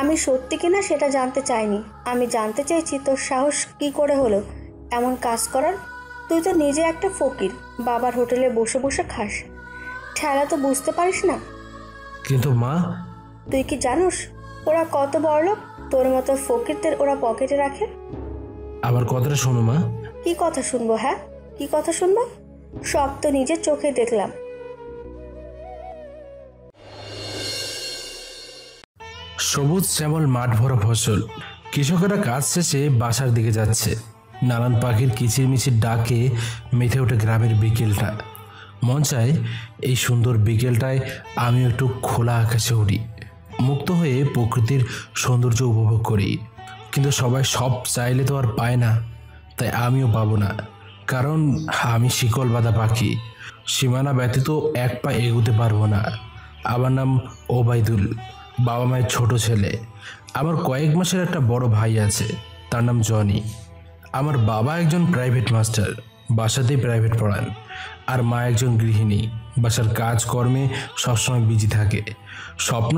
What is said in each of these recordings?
আমি সত্যি কিনা সেটা জানতে চাইনি, আমি জানতে চাইছি তোর সাহস কি করে হলো এমন কাজ করার। তুই তো নিজে একটা ফকির, বাবার হোটেলে বসে বসে খাস, ঠেলা তো বুঝতে পারিস না। কিন্তু মা, তুই কি জানোস ওরা কত বড়লোক? তোর মতো ফকিরদের ওরা পকেটে রাখে। আবার কথাটা শোনো মা। কি কথা শুনবো? হ্যাঁ, কি কথা শুনবো? সব তো নিজের চোখে দেখলাম। সবুজ শ্যামল মাঠ ভরা ফসল, কৃষকেরা কাজ শেষে বাসার দিকে যাচ্ছে। নানান পাখির কিচিরমিচির ডাকে মেতে ওঠে গ্রামের বিকেলটা। মন চায় এই সুন্দর বিকেলটায় আমি একটু খোলা আকাশে উড়ি, মুক্ত হয়ে প্রকৃতির সৌন্দর্য উপভোগ করি। কিন্তু সবাই সব চাইলে তো আর পায় না, তাই আমিও পাবো না, কারণ আমি শিকল বাঁধা পাখি, সীমানা ব্যতীত এক পা এগোতে পারবো না। আমার নাম ওবায়দুল, বাবা মায়ের ছোট ছেলে। আমার কয়েক মাসের একটা বড় ভাই আছে, তার নাম জনি। আমার বাবা একজন প্রাইভেট মাস্টার, বাসাতেই প্রাইভেট পড়ান। আর মা একজন গৃহিণী, বাসার কাজকর্মে সবসময় বিজি থাকে। স্বপ্ন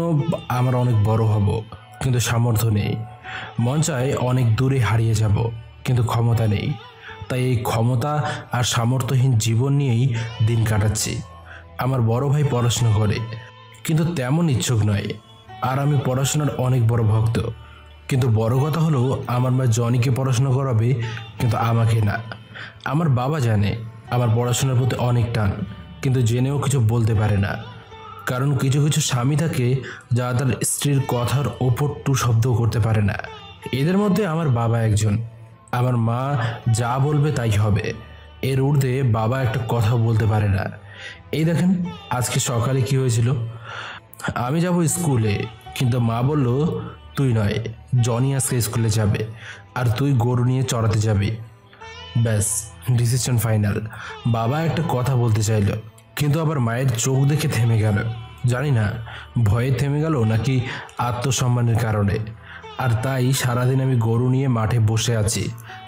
আমার অনেক বড় হব, কিন্তু সামর্থ্য নেই। মন চায় অনেক দূরে হারিয়ে যাব, কিন্তু ক্ষমতা নেই। তাই এই ক্ষমতা আর সামর্থ্যহীন জীবন নিয়েই দিন কাটাচ্ছি। আমার বড় ভাই পড়াশোনা করে, কিন্তু তেমন ইচ্ছুক নয়। আর আমি পড়াশোনার অনেক বড় ভক্ত। কিন্তু বড় কথা হলো, আমার মা জনিকে পড়াশোনা করাবে, কিন্তু আমাকে না। আমার বাবা জানে আমার পড়াশোনার প্রতি অনেক টান, কিন্তু জেনেও কিছু বলতে পারে না। কারণ কিছু কিছু স্বামী থাকে যারা তার স্ত্রীর কথার ওপর টু শব্দও করতে পারে না। এদের মধ্যে আমার বাবা একজন। আমার মা যা বলবে তাই হবে, এর ঊর্ধ্বে বাবা একটা কথা বলতে পারে না। এই দেখেন, আজকে সকালে কি হয়েছিল। আমি যাব স্কুলে, কিন্তু মা বলল তুই নয়, জনি আজকে স্কুলে যাবে, আর তুই গরু নিয়ে চড়াতে যাবি। ব্যাস, ডিসিশন ফাইনাল। বাবা একটা কথা বলতে চাইল, কিন্তু আবার মায়ের চোখ দেখে থেমে গেল। জানি না ভয়ে থেমে গেল নাকি আত্মসম্মানের কারণে। আর তাই সারাদিন আমি গরু নিয়ে মাঠে বসে আছি,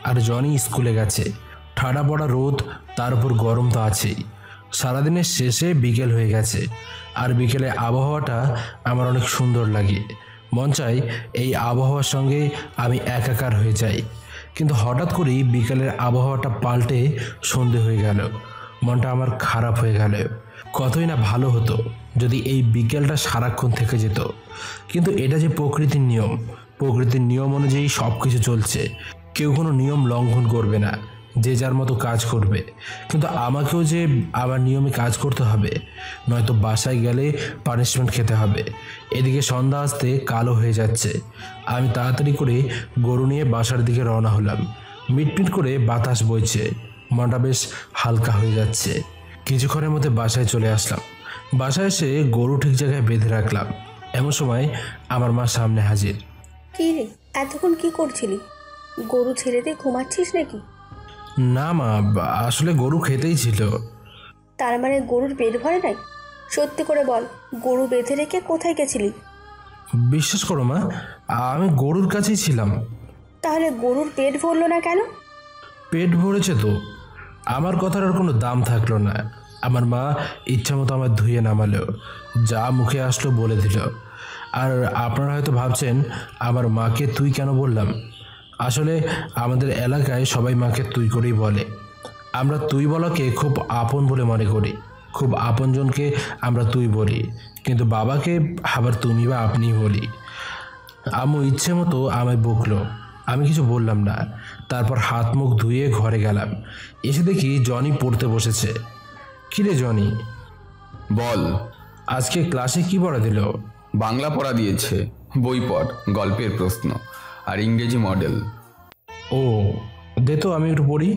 আর জনি স্কুলে গেছে। ঠাডা পড়া রোদ, তার উপর গরম তো আছেই। সারাদিনের শেষে বিকেল হয়ে গেছে, আর বিকেলে আবহাওয়াটা আমার অনেক সুন্দর লাগে। মন চাই এই আবহাওয়ার সঙ্গে আমি একাকার হয়ে যাই। কিন্তু হঠাৎ করেই বিকেলের আবহাওয়াটা পাল্টে সন্ধে হয়ে গেল। মনটা আমার খারাপ হয়ে গেল। কতই না ভালো হতো যদি এই বিকেলটা সারাক্ষণ থেকে যেত। কিন্তু এটা যে প্রকৃতির নিয়ম, প্রকৃতির নিয়ম অনুযায়ী সব কিছু চলছে। কেউ কোনো নিয়ম লঙ্ঘন করবে না, যে যার মতো কাজ করবে। কিন্তু আমাকেও যে আমার নিয়মে কাজ করতে হবে, নয়তো বাসায় গেলে পানিশমেন্ট খেতে হবে। এদিকে সন্ধ্যা আসতে কালো হয়ে যাচ্ছে। আমি তাড়াতাড়ি করে গরু নিয়ে বাসার দিকে রওনা হলাম। মিটমিট করে বাতাস বইছে, মনটা বেশ হালকা হয়ে যাচ্ছে। কিছুক্ষণের মধ্যে বাসায় চলে আসলাম। বাসায় এসে গরু ঠিক জায়গায় বেঁধে রাখলাম। এমন সময় আমার মা সামনে হাজির। কি রে, এতক্ষণ কি করছিলি? গরু ছেড়ে দিয়ে ঘুমাচ্ছিস নাকি? না মা, আসলে গরু খেতেই ছিল। তার মানে গরুর পেট ভরে নাই? সত্যি করে বল, গরু বেঁধে রেখে কোথায় গেছিলি? বিশ্বাস করো মা, আমি গরুর কাছেই ছিলাম। তাহলে গরুর পেট ভরলো না কেন? পেট ভরেছে তো। আমার কথার আর কোনো দাম থাকলো না। আমার মা ইচ্ছা মতো আমার ধুয়ে নামালো, যা মুখে আসলো বলে দিল। আর আপনারা হয়তো ভাবছেন আমার মাকে তুই কেন বললাম। আসলে আমাদের এলাকায় সবাই মাকে তুই করেই বলে। আমরা তুই বলাকে খুব আপন বলে মনে করি। খুব আপনজনকে আমরা তুই বলি, কিন্তু বাবাকে আবার তুমি বা আপনি বলি। আম্মু ইচ্ছে মতো আমায় বকলো, আমি কিছু বললাম না। তারপর হাত মুখ ধুয়ে ঘরে গেলাম। এসে দেখি জনি পড়তে বসেছে। কিরে জনি, বল। আজকে ক্লাসে কি পড়া দিল? বাংলা পড়া দিয়েছে, বই পড়, গল্পের প্রশ্ন আর ইংরেজি মডেল। ও, দে তো আমি একটু পড়ি।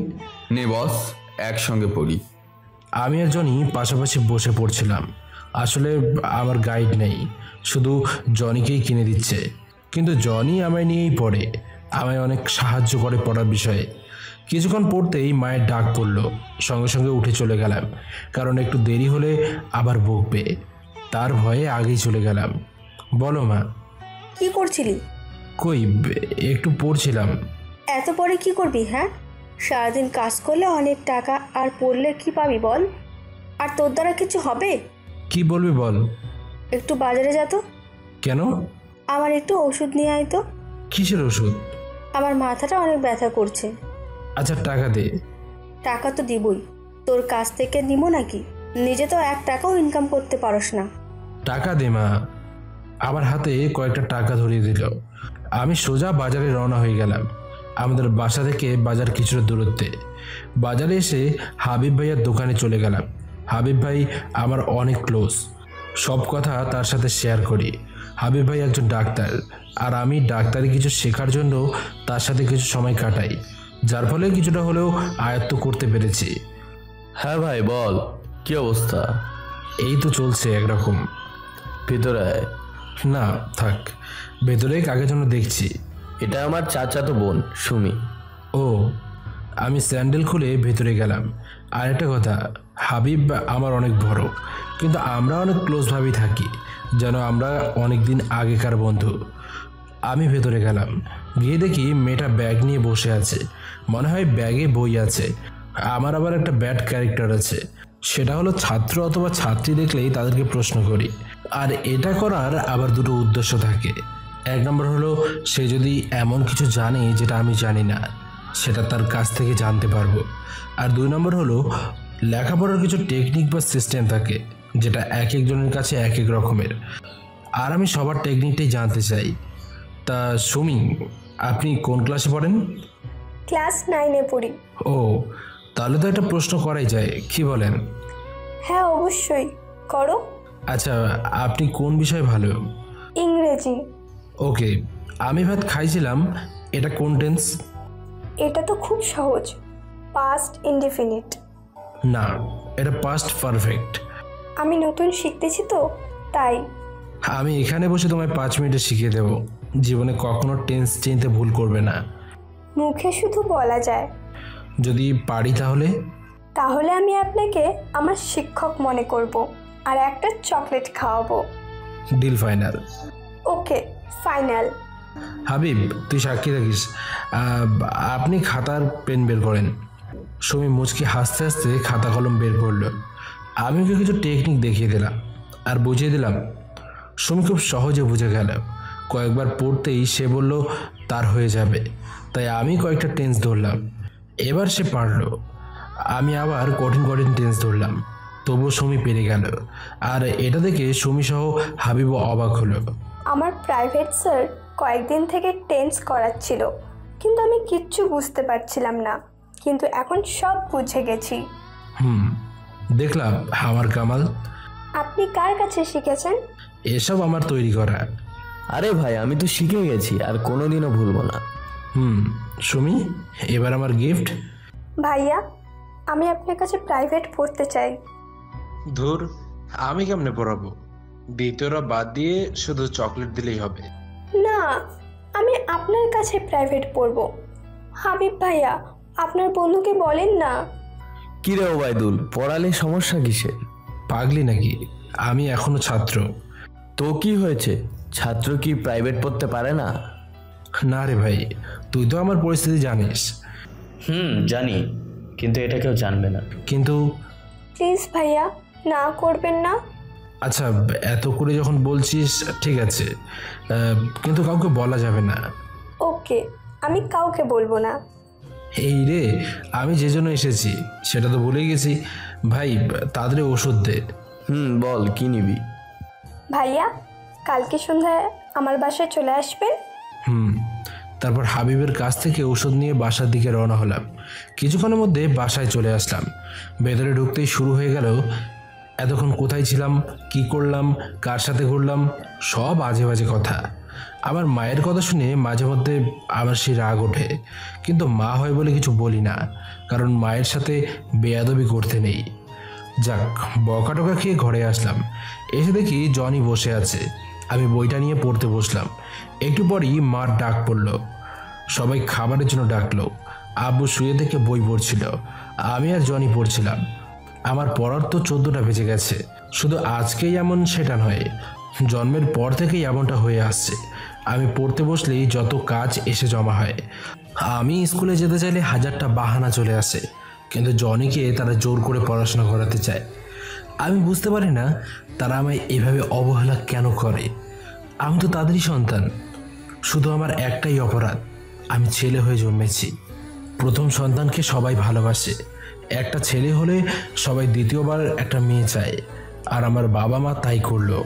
নে বস, একসঙ্গে পড়ি। আমি আর জনি পাশাপাশি বসে পড়ছিলাম। আসলে আমার গাইড নেই, শুধু জনিকেই কিনে দিচ্ছে। কিন্তু জনি আমায় নিয়েই পড়ে, আমায় অনেক সাহায্য করে পড়ার বিষয়ে। কিছুক্ষণ পড়তেই মায়ের ডাক পড়ল। সঙ্গে সঙ্গে উঠে চলে গেলাম, কারণ একটু দেরি হলে আবার বকবে। তার ভয়ে আগেই চলে গেলাম। বলো মা। কি করছিলি? কই, একটু পড়ছিলাম। এত পরে কি করবি? হ্যাঁ, সারাদিন কাজ করলে অনেক টাকা, আর পড়লে কি পাবি বল? আর তোর দ্বারা কিছু হবে? কি বলবি বল। একটু বাজারে যা তো। কেন? আমার একটু ওষুধ নিয়ে আয় তো। কিসের ওষুধ? আমার মাথাটা অনেক ব্যথা করছে। আচ্ছা টাকা দে। টাকা তো দিবই, তোর কাছ থেকে নিব নাকি? নিজে তো 1 টাকাও ইনকাম করতে পারস না। টাকা দে মা। আমার হাতে কয়েকটা টাকা ধরিয়ে দিল। আমি সোজা বাজারে রওনা হয়ে গেলাম। আমাদের বাসা থেকে বাজার কিছুটা দূরত্বে। বাজারে এসে হাবিব ভাইয়ের দোকানে চলে গেলাম। হাবিব ভাই আমার অনেক ক্লোজ, সব কথা তার সাথে শেয়ার করি। হাবিব ভাই একজন ডাক্তার, আর আমি ডাক্তারি কিছু শেখার জন্য তার সাথে কিছু সময় কাটাই, যার ফলে কিছুটা হলেও আয়ত্ত করতে পেরেছি। হ্যাঁ ভাই বল, কি অবস্থা? এই তো চলছে একরকম। ভিতরে আয়। না থাক, ভেতরে কাকে জন্য দেখছি। এটা আমার চাচাতো বোন সুমি। ও, আমি স্যান্ডেল খুলে ভেতরে গেলাম। আর একটা কথা, হাবিব আমার অনেক বড়, কিন্তু আমরা অনেক ক্লোজভাবেই থাকি, যেন আমরা অনেক দিন আগেকার বন্ধু। আমি ভেতরে গেলাম, গিয়ে দেখি মেয়েটা ব্যাগ নিয়ে বসে আছে। মনে হয় ব্যাগে বই আছে। আমার আবার একটা ব্যাড ক্যারেক্টার আছে, সেটা হলো ছাত্র অথবা ছাত্রী দেখলেই তাদেরকে প্রশ্ন করি। আর এটা করার আবার দুটো উদ্দেশ্য থাকে। 1 নম্বর হলো, সে যদি এমন কিছু জানে যেটা আমি জানি না, সেটা তার কাছ থেকে জানতে পারবো। আর 2 নম্বর হলো, লেখাপড়ার কিছু টেকনিক বা সিস্টেম থাকে, যেটা এক একজনের কাছে এক এক রকমের, আর আমি সবার টেকনিকটাই জানতে চাই। তা সুমি, আপনি কোন ক্লাসে পড়েন? ক্লাস 9-এ পড়ি। ও, তাহলে তো একটা প্রশ্ন করাই যায়, কি বলেন? হ্যাঁ অবশ্যই করো। আচ্ছা, আপনি কোন বিষয়ে ভালো? ইংরেজি। ওকে, আমি ভাত খাইছিলাম, এটা কোন টেন্স? এটা তো খুব সহজ, পাস্ট ইনডেফিনিট। না, এটা পাস্ট পারফেক্ট। আমি নতুন শিখতেছি তো তাই। আমি এখানে বসে তোমায় 5 মিনিটে শিখিয়ে দেবো। জীবনে কখনো টেন্স চিনতে ভুল করবে না। মুখে শুধু বলা যায়। যদি পারি তাহলে? তাহলে আমি আপনাকে আমার শিক্ষক মনে করব আর একটা চকলেট খাওয়াবো। Deal final. Okay final. Habib, তুই সাক্ষী থাকিস। আপনি খাতার পেন বের করেন। সুমি মুচকি হাসতে হাসতে খাতা কলম বের করলো। আমি ওকে কিছু টেকনিক দেখিয়ে দিলাম আর বুঝিয়ে দিলাম। সুমি খুব সহজে বুঝে গেল। কয়েকবার পড়তেই সে বলল তার হয়ে যাবে। তাই আমি কয়েকটা টেন্স ধরলাম, এবার সে পারল। আমি আবার কঠিন কঠিন টেন্স ধরলাম, তবুও সুমি পেরে গেল। আর এটা দেখে সুমি সহ হাবিবও অবাক হলো। আমার প্রাইভেট স্যার কয়েকদিন থেকে টেন্স করাচ্ছিল, কিন্তু আমি কিচ্ছু বুঝতে পারছিলাম না, কিন্তু এখন সব বুঝে গেছি। দেখলাম আমার কামাল। আপনি কার কাছে শিখেছেন? এসব আমার তৈরি করা। আরে ভাই, আমি তো শিখে গেছি আর কোনোদিনও ভুলবো না। সুমি, এবার আমার গিফট। ভাইয়া, আমি আপনার কাছে প্রাইভেট পড়তে চাই। ধুর, আমি কেমনে পড়াবো? দ্বিতীয়রা বাদ দিয়ে শুধু চকলেট দিলেই হবে। না, আমি আপনার কাছে প্রাইভেট পড়বো। হাবিব ভাইয়া, আপনার বন্ধুকে বলেন না। কি রে ওবায়দুল, পড়ালে সমস্যা কিসে? পাগলি নাকি? আমি এখনো ছাত্র। তো কি হয়েছে, ছাত্র কি প্রাইভেট পড়তে পারে না? না রে ভাই, তুই তো আমার পরিস্থিতি জানিস। জানি, কিন্তু এটা কেউ জানবে না। কিন্তু প্লিজ ভাইয়া, না করবেন না। আচ্ছা, এত করে যখন বলছিস ঠিক আছে, কিন্তু কাউকে বলা যাবে না। ওকে, আমি কাউকে বলবো না। এই রে, আমি যে জন্য এসেছি সেটা তো ভুলে গেছি। ভাই, তাড়াতাড়ি ওষুধ দে। বল, কি নিবি? ভাইয়া, কালকে সন্ধ্যায় আমার বাসায় চলে আসবেন। তারপর হাবিবের কাছ থেকে ওষুধ নিয়ে বাসার দিকে রওনা হলাম। কিছুক্ষণের মধ্যে বাসায় চলে আসলাম। ভেতরে ঢুকতেই শুরু হয়ে গেল, এতক্ষণ কোথায় ছিলাম, কি করলাম, কার সাথে ঘুরলাম, সব আজে বাজে কথা। আমার মায়ের কথা শুনে মাঝে মধ্যে আমার সেই রাগ ওঠে, কিন্তু মা হয় বলে কিছু বলি না, কারণ মায়ের সাথে বেয়াদবি করতে নেই। যাক, বকা টকা খেয়ে ঘরে আসলাম। এসে দেখি জনি বসে আছে। আমি বইটা নিয়ে পড়তে বসলাম। একটু পরই মার ডাক পড়লো। সবাই খাবারের জন্য ডাকলো। আব্বু শুয়ে থেকে বই পড়ছিল, আমি আর জনি পড়ছিলাম। আমার পড়ার তো 14টা বেজে গেছে। শুধু আজকেই এমন সেটা নয়, জন্মের পর থেকেই এমনটা হয়ে আসছে। আমি পড়তে বসলেই যত কাজ এসে জমা হয়। আমি স্কুলে যেতে চাইলে 1000টা বাহানা চলে আসে, কিন্তু জনিকে তারা জোর করে পড়াশোনা করাতে চায়। আমি বুঝতে পারি না তারা আমায় এভাবে অবহেলা কেন করে। আমি তো তাদেরই সন্তান। শুধু আমার একটাই অপরাধ, আমি ছেলে হয়ে জন্মেছি। প্রথম সন্তানকে সবাই ভালোবাসে, একটা ছেলে হলে সবাই দ্বিতীয়বার একটা মেয়ে চায়। আর আমার বাবা মা তাই করলো।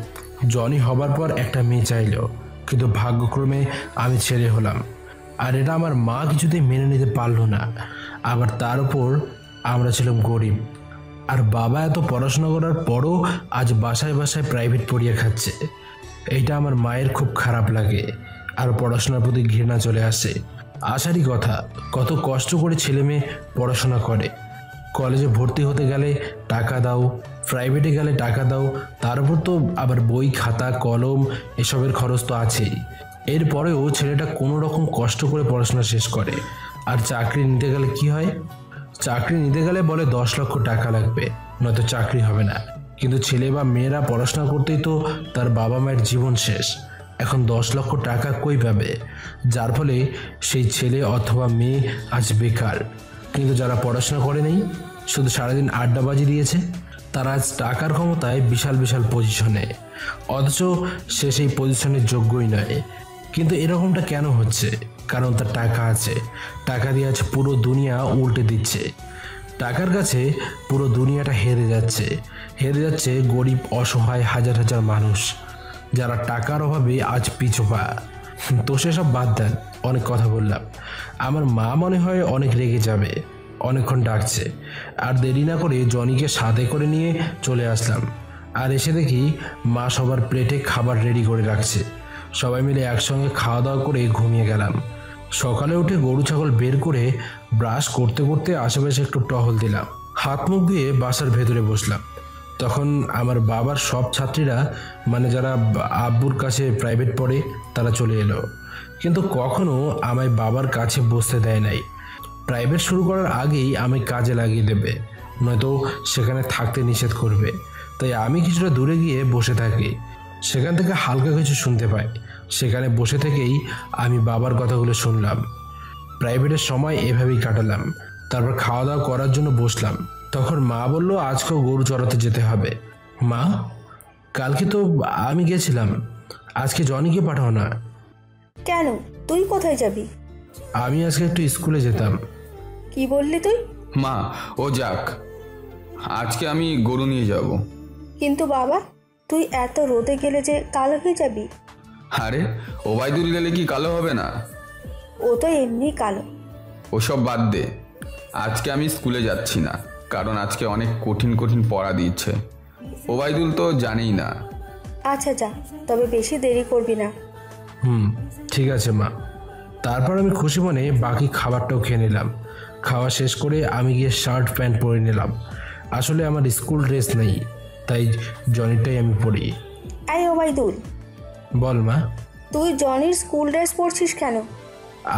জনি হবার পর একটা মেয়ে চাইলো, কিন্তু ভাগ্যক্রমে আমি ছেলে হলাম। আর এটা আমার মা কিছুতেই মেনে নিতে পারলো না। আবার তার উপর আমরা ছিলাম গরিব। আর বাবা এত পড়াশোনা করার পরও আজ বাসায় বাসায় প্রাইভেট পড়িয়ে খাচ্ছে। এইটা আমার মায়ের খুব খারাপ লাগে, আর পড়াশোনার প্রতি ঘৃণা চলে আসে। আসারই কথা, কত কষ্ট করে ছেলে মেয়ে পড়াশোনা করে। কলেজে ভর্তি হতে গেলে টাকা দাও, প্রাইভেটে গেলে টাকা দাও, তার উপর তো আবার বই খাতা কলম এসবের খরচ তো আছেই। এরপরেও ছেলেটা কোনো রকম কষ্ট করে পড়াশোনা শেষ করে। আর চাকরি নিতে গেলে কি হয়? চাকরি নিতে গেলে বলে 10 লক্ষ টাকা লাগবে, নয়তো চাকরি হবে না। কিন্তু ছেলে বা মেয়েরা পড়াশোনা করতেই তো তার বাবা মায়ের জীবন শেষ। এখন 10 লক্ষ টাকা কই পাবে? যার ফলে সেই ছেলে অথবা মেয়ে আজ বেকার। কিন্তু যারা পড়াশোনা করে নেই, শুধু সারাদিন আড্ডাবাজি দিয়েছে, তারা আজ টাকার ক্ষমতায় বিশাল বিশাল পজিশনে, অথচ সে সেই পজিশনের যোগ্যই নয়। কিন্তু এরকমটা কেন হচ্ছে? কারণ তার টাকা আছে। টাকা দিয়ে আজ পুরো দুনিয়া উল্টে দিচ্ছে। টাকার কাছে পুরো দুনিয়াটা হেরে যাচ্ছে গরিব অসহায় হাজার হাজার মানুষ, যারা টাকার অভাবে আজ পিছুপা। তো সেসব বাদ দেন, অনেক কথা বললাম। আমার মা মনে হয় অনেক রেগে যাবে, অনেকক্ষণ ডাকছে। আর দেরি না করে জনিকে সাথে করে নিয়ে চলে আসলাম। আর এসে দেখি মা সবার প্লেটে খাবার রেডি করে রাখছে। সবাই মিলে একসঙ্গে খাওয়া দাওয়া করে ঘুমিয়ে গেলাম। সকালে উঠে গরু ছাগল বের করে ব্রাশ করতে করতে আশেপাশে একটু টহল দিলাম। হাত মুখ ধুয়ে বাসার ভেতরে বসলাম। তখন আমার বাবার সব ছাত্রীরা, মানে যারা আব্বুর কাছে প্রাইভেট পড়ে, তারা চলে এলো। কিন্তু কখনো আমায় বাবার কাছে বসতে দেয় নাই। প্রাইভেট শুরু করার আগেই আমি কাজে লাগিয়ে দেবে, নয়তো সেখানে থাকতে নিষেধ করবে। তাই আমি কিছুটা দূরে গিয়ে বসে থাকি। সেখান থেকে হালকা কিছু শুনতে পাই। সেখানে বসে থেকেই আমি বাবার কথাগুলো শুনলাম। প্রাইভেটের সময় এভাবেই কাটালাম। তারপর খাওয়া দাওয়া করার জন্য বসলাম। তখন মা বলল, আজকেও গরু চড়াতে যেতে হবে। মা, কালকে তো আমি গেছিলাম, আজকে জনিকে পাঠাও না। কেন, তুই কোথায় যাবি? আমি আজকে একটু স্কুলে যেতাম। কি বললি তুই? মা, ও যাক, আজকে আমি গরু নিয়ে যাব। কিন্তু বাবা, তুই এত রোদে গেলে যে কালো হয়ে যাবি। আরে, ওবায়দুল গেলে কি কালো হবে না? ও তো এমনি কালো। ওসব বাদ দে। আজকে আমি স্কুলে যাচ্ছি না, কারণ আজকে অনেক কঠিন কঠিন পড়া দিচ্ছে। ওবায়দুল তো জানেই না। আচ্ছা যা, তবে বেশি দেরি করবি না। ঠিক আছে মা। তারপর আমি খুশি মনে বাকি খাবারটাও খেয়ে নিলাম। খাওয়া শেষ করে আমি গিয়ে শার্ট প্যান্ট পরে নিলাম। আসলে আমার স্কুল ড্রেস নেই, তাই জনিটাই আমি পরি। এই ওবায়দুল, বল মা। তুই জনির স্কুল ড্রেস পরছিস কেন?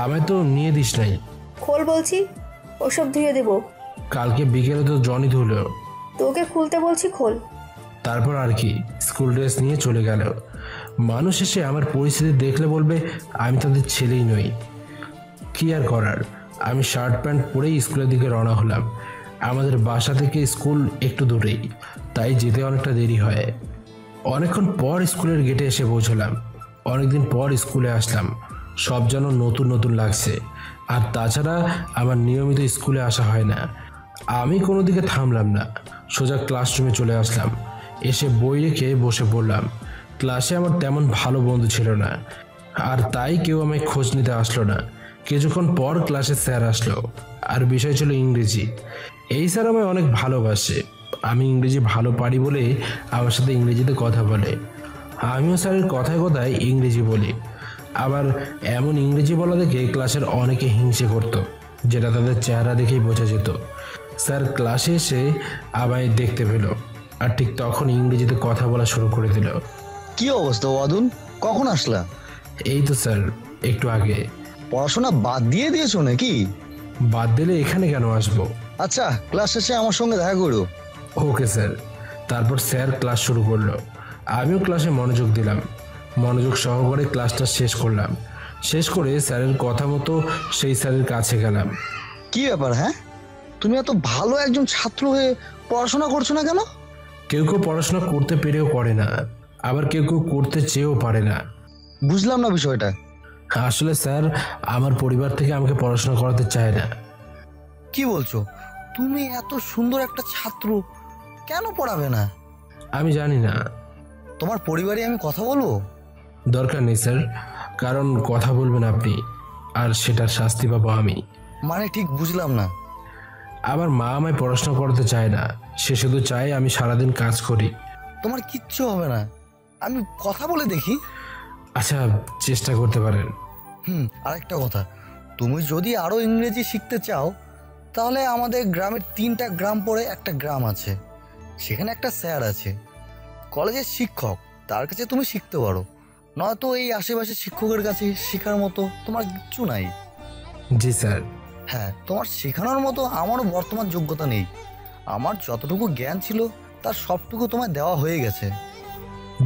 আমায় তো নিয়ে দিস নাই। খোল বলছি, ওসব ধুয়ে দেবো। কালকে বিকেলে তো জনি ধুলো। তোকে খুলতে বলছি, খোল। তারপর আর কি, স্কুল ড্রেস নিয়ে চলে গেল। মানুষ এসে আমার পরিস্থিতি দেখলে বলবে আমি তাদের ছেলেই নই। কি আর করার, আমি শার্ট প্যান্ট পরেই স্কুলের দিকে রওনা হলাম। আমাদের বাসা থেকে স্কুল একটু দূরেই, তাই যেতে অনেকটা দেরি হয়। অনেকক্ষণ পর স্কুলের গেটে এসে পৌঁছলাম। অনেকদিন পর স্কুলে আসলাম, সব যেন নতুন নতুন লাগছে। আর তাছাড়া আমার নিয়মিত স্কুলে আসা হয় না। আমি কোনো দিকে থামলাম না, সোজা ক্লাসরুমে চলে আসলাম। এসে বই রেখে বসে পড়লাম। ক্লাসে আমার তেমন ভালো বন্ধু ছিল না, আর তাই কেউ আমায় খোঁজ নিতে আসলো না। কিছুক্ষণ পর ক্লাসে স্যার আসলো, আর বিষয় ছিল ইংরেজি। এই স্যার আমায় অনেক ভালোবাসে। আমি ইংরেজি ভালো পারি বলে আমার সাথে ইংরেজিতে কথা বলে। আমিও স্যারের কথায় কথায় ইংরেজি বলি। আবার এমন ইংরেজি বলা দেখে ক্লাসের অনেকে হিংসে করতো, যেটা তাদের চেহারা দেখেই বোঝা যেত। স্যার ক্লাসে এসে আমায় দেখতে পেল, আর ঠিক তখন ইংরেজিতে কথা বলা শুরু করে দিল। কি অবস্থা ওয়াদুল, কখন আসলা? এই তো স্যার, একটু আগে। পড়াশোনা বাদ দিয়ে দিয়েছো নাকি? বাদ দিলে এখানে কেন আসবো? আচ্ছা, ক্লাস শেষে আমার সঙ্গে দেখা করো। Okay sir. তারপর স্যার ক্লাস শুরু করলো। আমিও ক্লাসে মনোযোগ দিলাম। মনোযোগ সহকারে ক্লাসটা শেষ করলাম। শেষ করে স্যারের কথা মতো সেই স্যারের কাছে গেলাম। কি ব্যাপার, হ্যাঁ? তুমি এত ভালো একজন ছাত্র হয়ে পড়াশোনা করছো না কেন? কেউ কেউ পড়াশোনা করতে পেরেও করে না, আবার কেউ কেউ করতে চেয়েও পারে না। বুঝলাম না বিষয়টা। আসলে স্যার, আমার পরিবার থেকে আমাকে পড়াশোনা করাতে চায় না। কি বলছো? তুমি এত সুন্দর একটা ছাত্র, কেন পড়াবে না? আমি জানি না। তোমার পরিবারে আমি কথা বলবো? দরকার নেই স্যার, কারণ কথা বলবেন আপনি, আর সেটার শাস্তি পাবো আমি। মানে ঠিক বুঝলাম না। আমার মা আমায় পড়াশোনা করাতে চায় না, সে শুধু চায় আমি সারাদিন কাজ করি। তোমার কিচ্ছু হবে না, আমি কথা বলে দেখি। আচ্ছা, চেষ্টা করতে পারেন। আরেকটা কথা, তুমি যদি আরো ইংরেজি শিখতে চাও তাহলে আমাদের গ্রামের 3টা গ্রাম পরে একটা গ্রাম আছে, সেখানে একটা স্যার আছে, কলেজের শিক্ষক, তার কাছে তুমি শিখতে পারো। নয়তো এই আশেপাশে শিক্ষকের কাছে শেখার মতো তোমার কিচ্ছু নাই। জি স্যার। হ্যাঁ, তোমার শেখানোর মতো আমারও বর্তমান যোগ্যতা নেই। আমার যতটুকু জ্ঞান ছিল তার সবটুকু তোমায় দেওয়া হয়ে গেছে।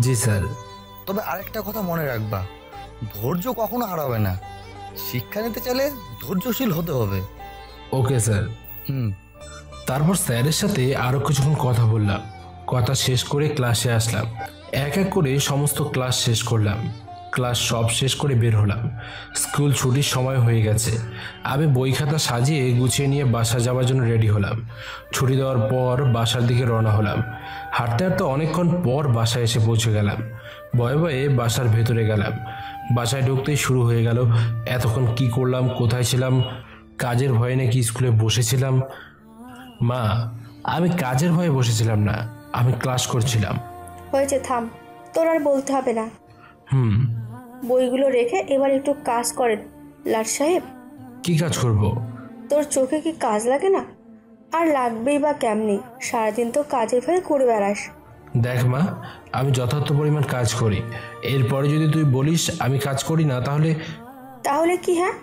জি স্যার। তবে আরেকটা কথা মনে রাখবা, ধৈর্য কখনো হারাবে না। শিক্ষা নিতে চাইলে ধৈর্যশীল হতে হবে। Okay sir. তারপর স্যারের সাথে আরো কিছুক্ষণ কথা বললাম। কথা শেষ করে ক্লাসে আসলাম। এক এক করে সমস্ত ক্লাস শেষ করলাম। ক্লাস সব শেষ করে বের হলাম। স্কুল ছুটির সময় হয়ে গেছে। আমি বই খাতা সাজিয়ে গুছিয়ে নিয়ে বাসা যাওয়ার জন্য রেডি হলাম। ছুটি দেওয়ার পর বাসার দিকে রওনা হলাম। হাঁটতে হাঁটতে অনেকক্ষণ পর বাসায় এসে পৌঁছে গেলাম। ভয়ে ভয়ে বাসার ভেতরে গেলাম। বাসায় ঢুকতেই শুরু হয়ে গেল, এতক্ষণ কি করলাম, কোথায় ছিলাম, কাজের ভয়ে নাকি স্কুলে বসেছিলাম। মা, আমি কাজের ভয়ে বসেছিলাম না, আমি ক্লাস করছিলাম। হয়েছে, থাম, তোর আর বলতে হবে না। হুম। বইগুলো রেখে এবার একটু কাজ করেন লাট সাহেব। কি কাজ করব? তোর চোখে কি কাজ লাগে না? আর লাগবেই বা কেমনি, সারাদিন তো কাজের ভয়ে করে বেড়াস। দেখ মা, আমি যথার্থ পরিমাণ কাজ করি। এরপরে যদি তুই বলিস আমি কাজ করি না, তাহলে তাহলে কি? হ্যাঁ,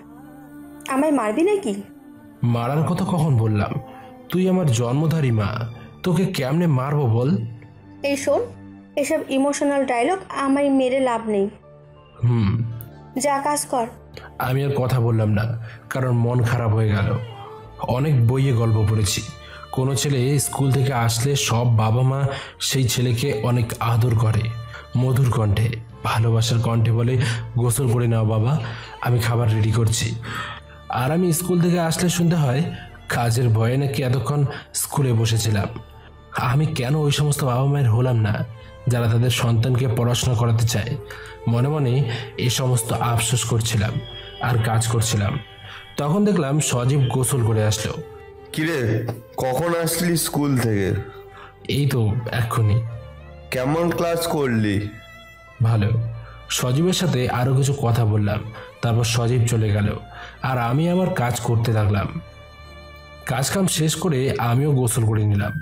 আমায় মারবি নাকি? মারার কথা কখন বললাম? তুই আমার জন্মধারী মা, তোকে কেমনে মারবো বল? এই শোন, এসব ইমোশনাল ডায়লগ আমায় মেরে লাভ নেই। যা কাজ কর। আমি আর কথা বললাম না, কারণ মন খারাপ হয়ে গেল। অনেক বইয়ে গল্প পড়েছি, কোনো ছেলে স্কুল থেকে আসলে সব বাবা মা সেই ছেলেকে অনেক আদর করে, মধুর কণ্ঠে, ভালোবাসার কণ্ঠে বলে, গোসল করে নাও বাবা, আমি খাবার রেডি করছি। আর আমি স্কুল থেকে আসলে শুনতে হয় কাজের ভয়ে নাকি এতক্ষণ স্কুলে বসেছিলাম। আমি কেন ওই সমস্ত বাবা মায়ের হলাম না যারা তাদের সন্তানকে পড়াশোনা করাতে চায়? মনে মনে এই সমস্ত আফসোস করছিলাম আর কাজ করছিলাম। তখন দেখলাম সজীব গোসল করে আসলো। কিরে, কখন আসলি স্কুল থেকে? এই তো এক্ষুনি। কেমন ক্লাস করলি? ভালো। সজীবের সাথে আরো কিছু কথা বললাম, তারপর সজীব চলে গেল আর আমি আমার কাজ করতে লাগলাম। কাজ কাম শেষ করে আমিও গোসল করে নিলাম।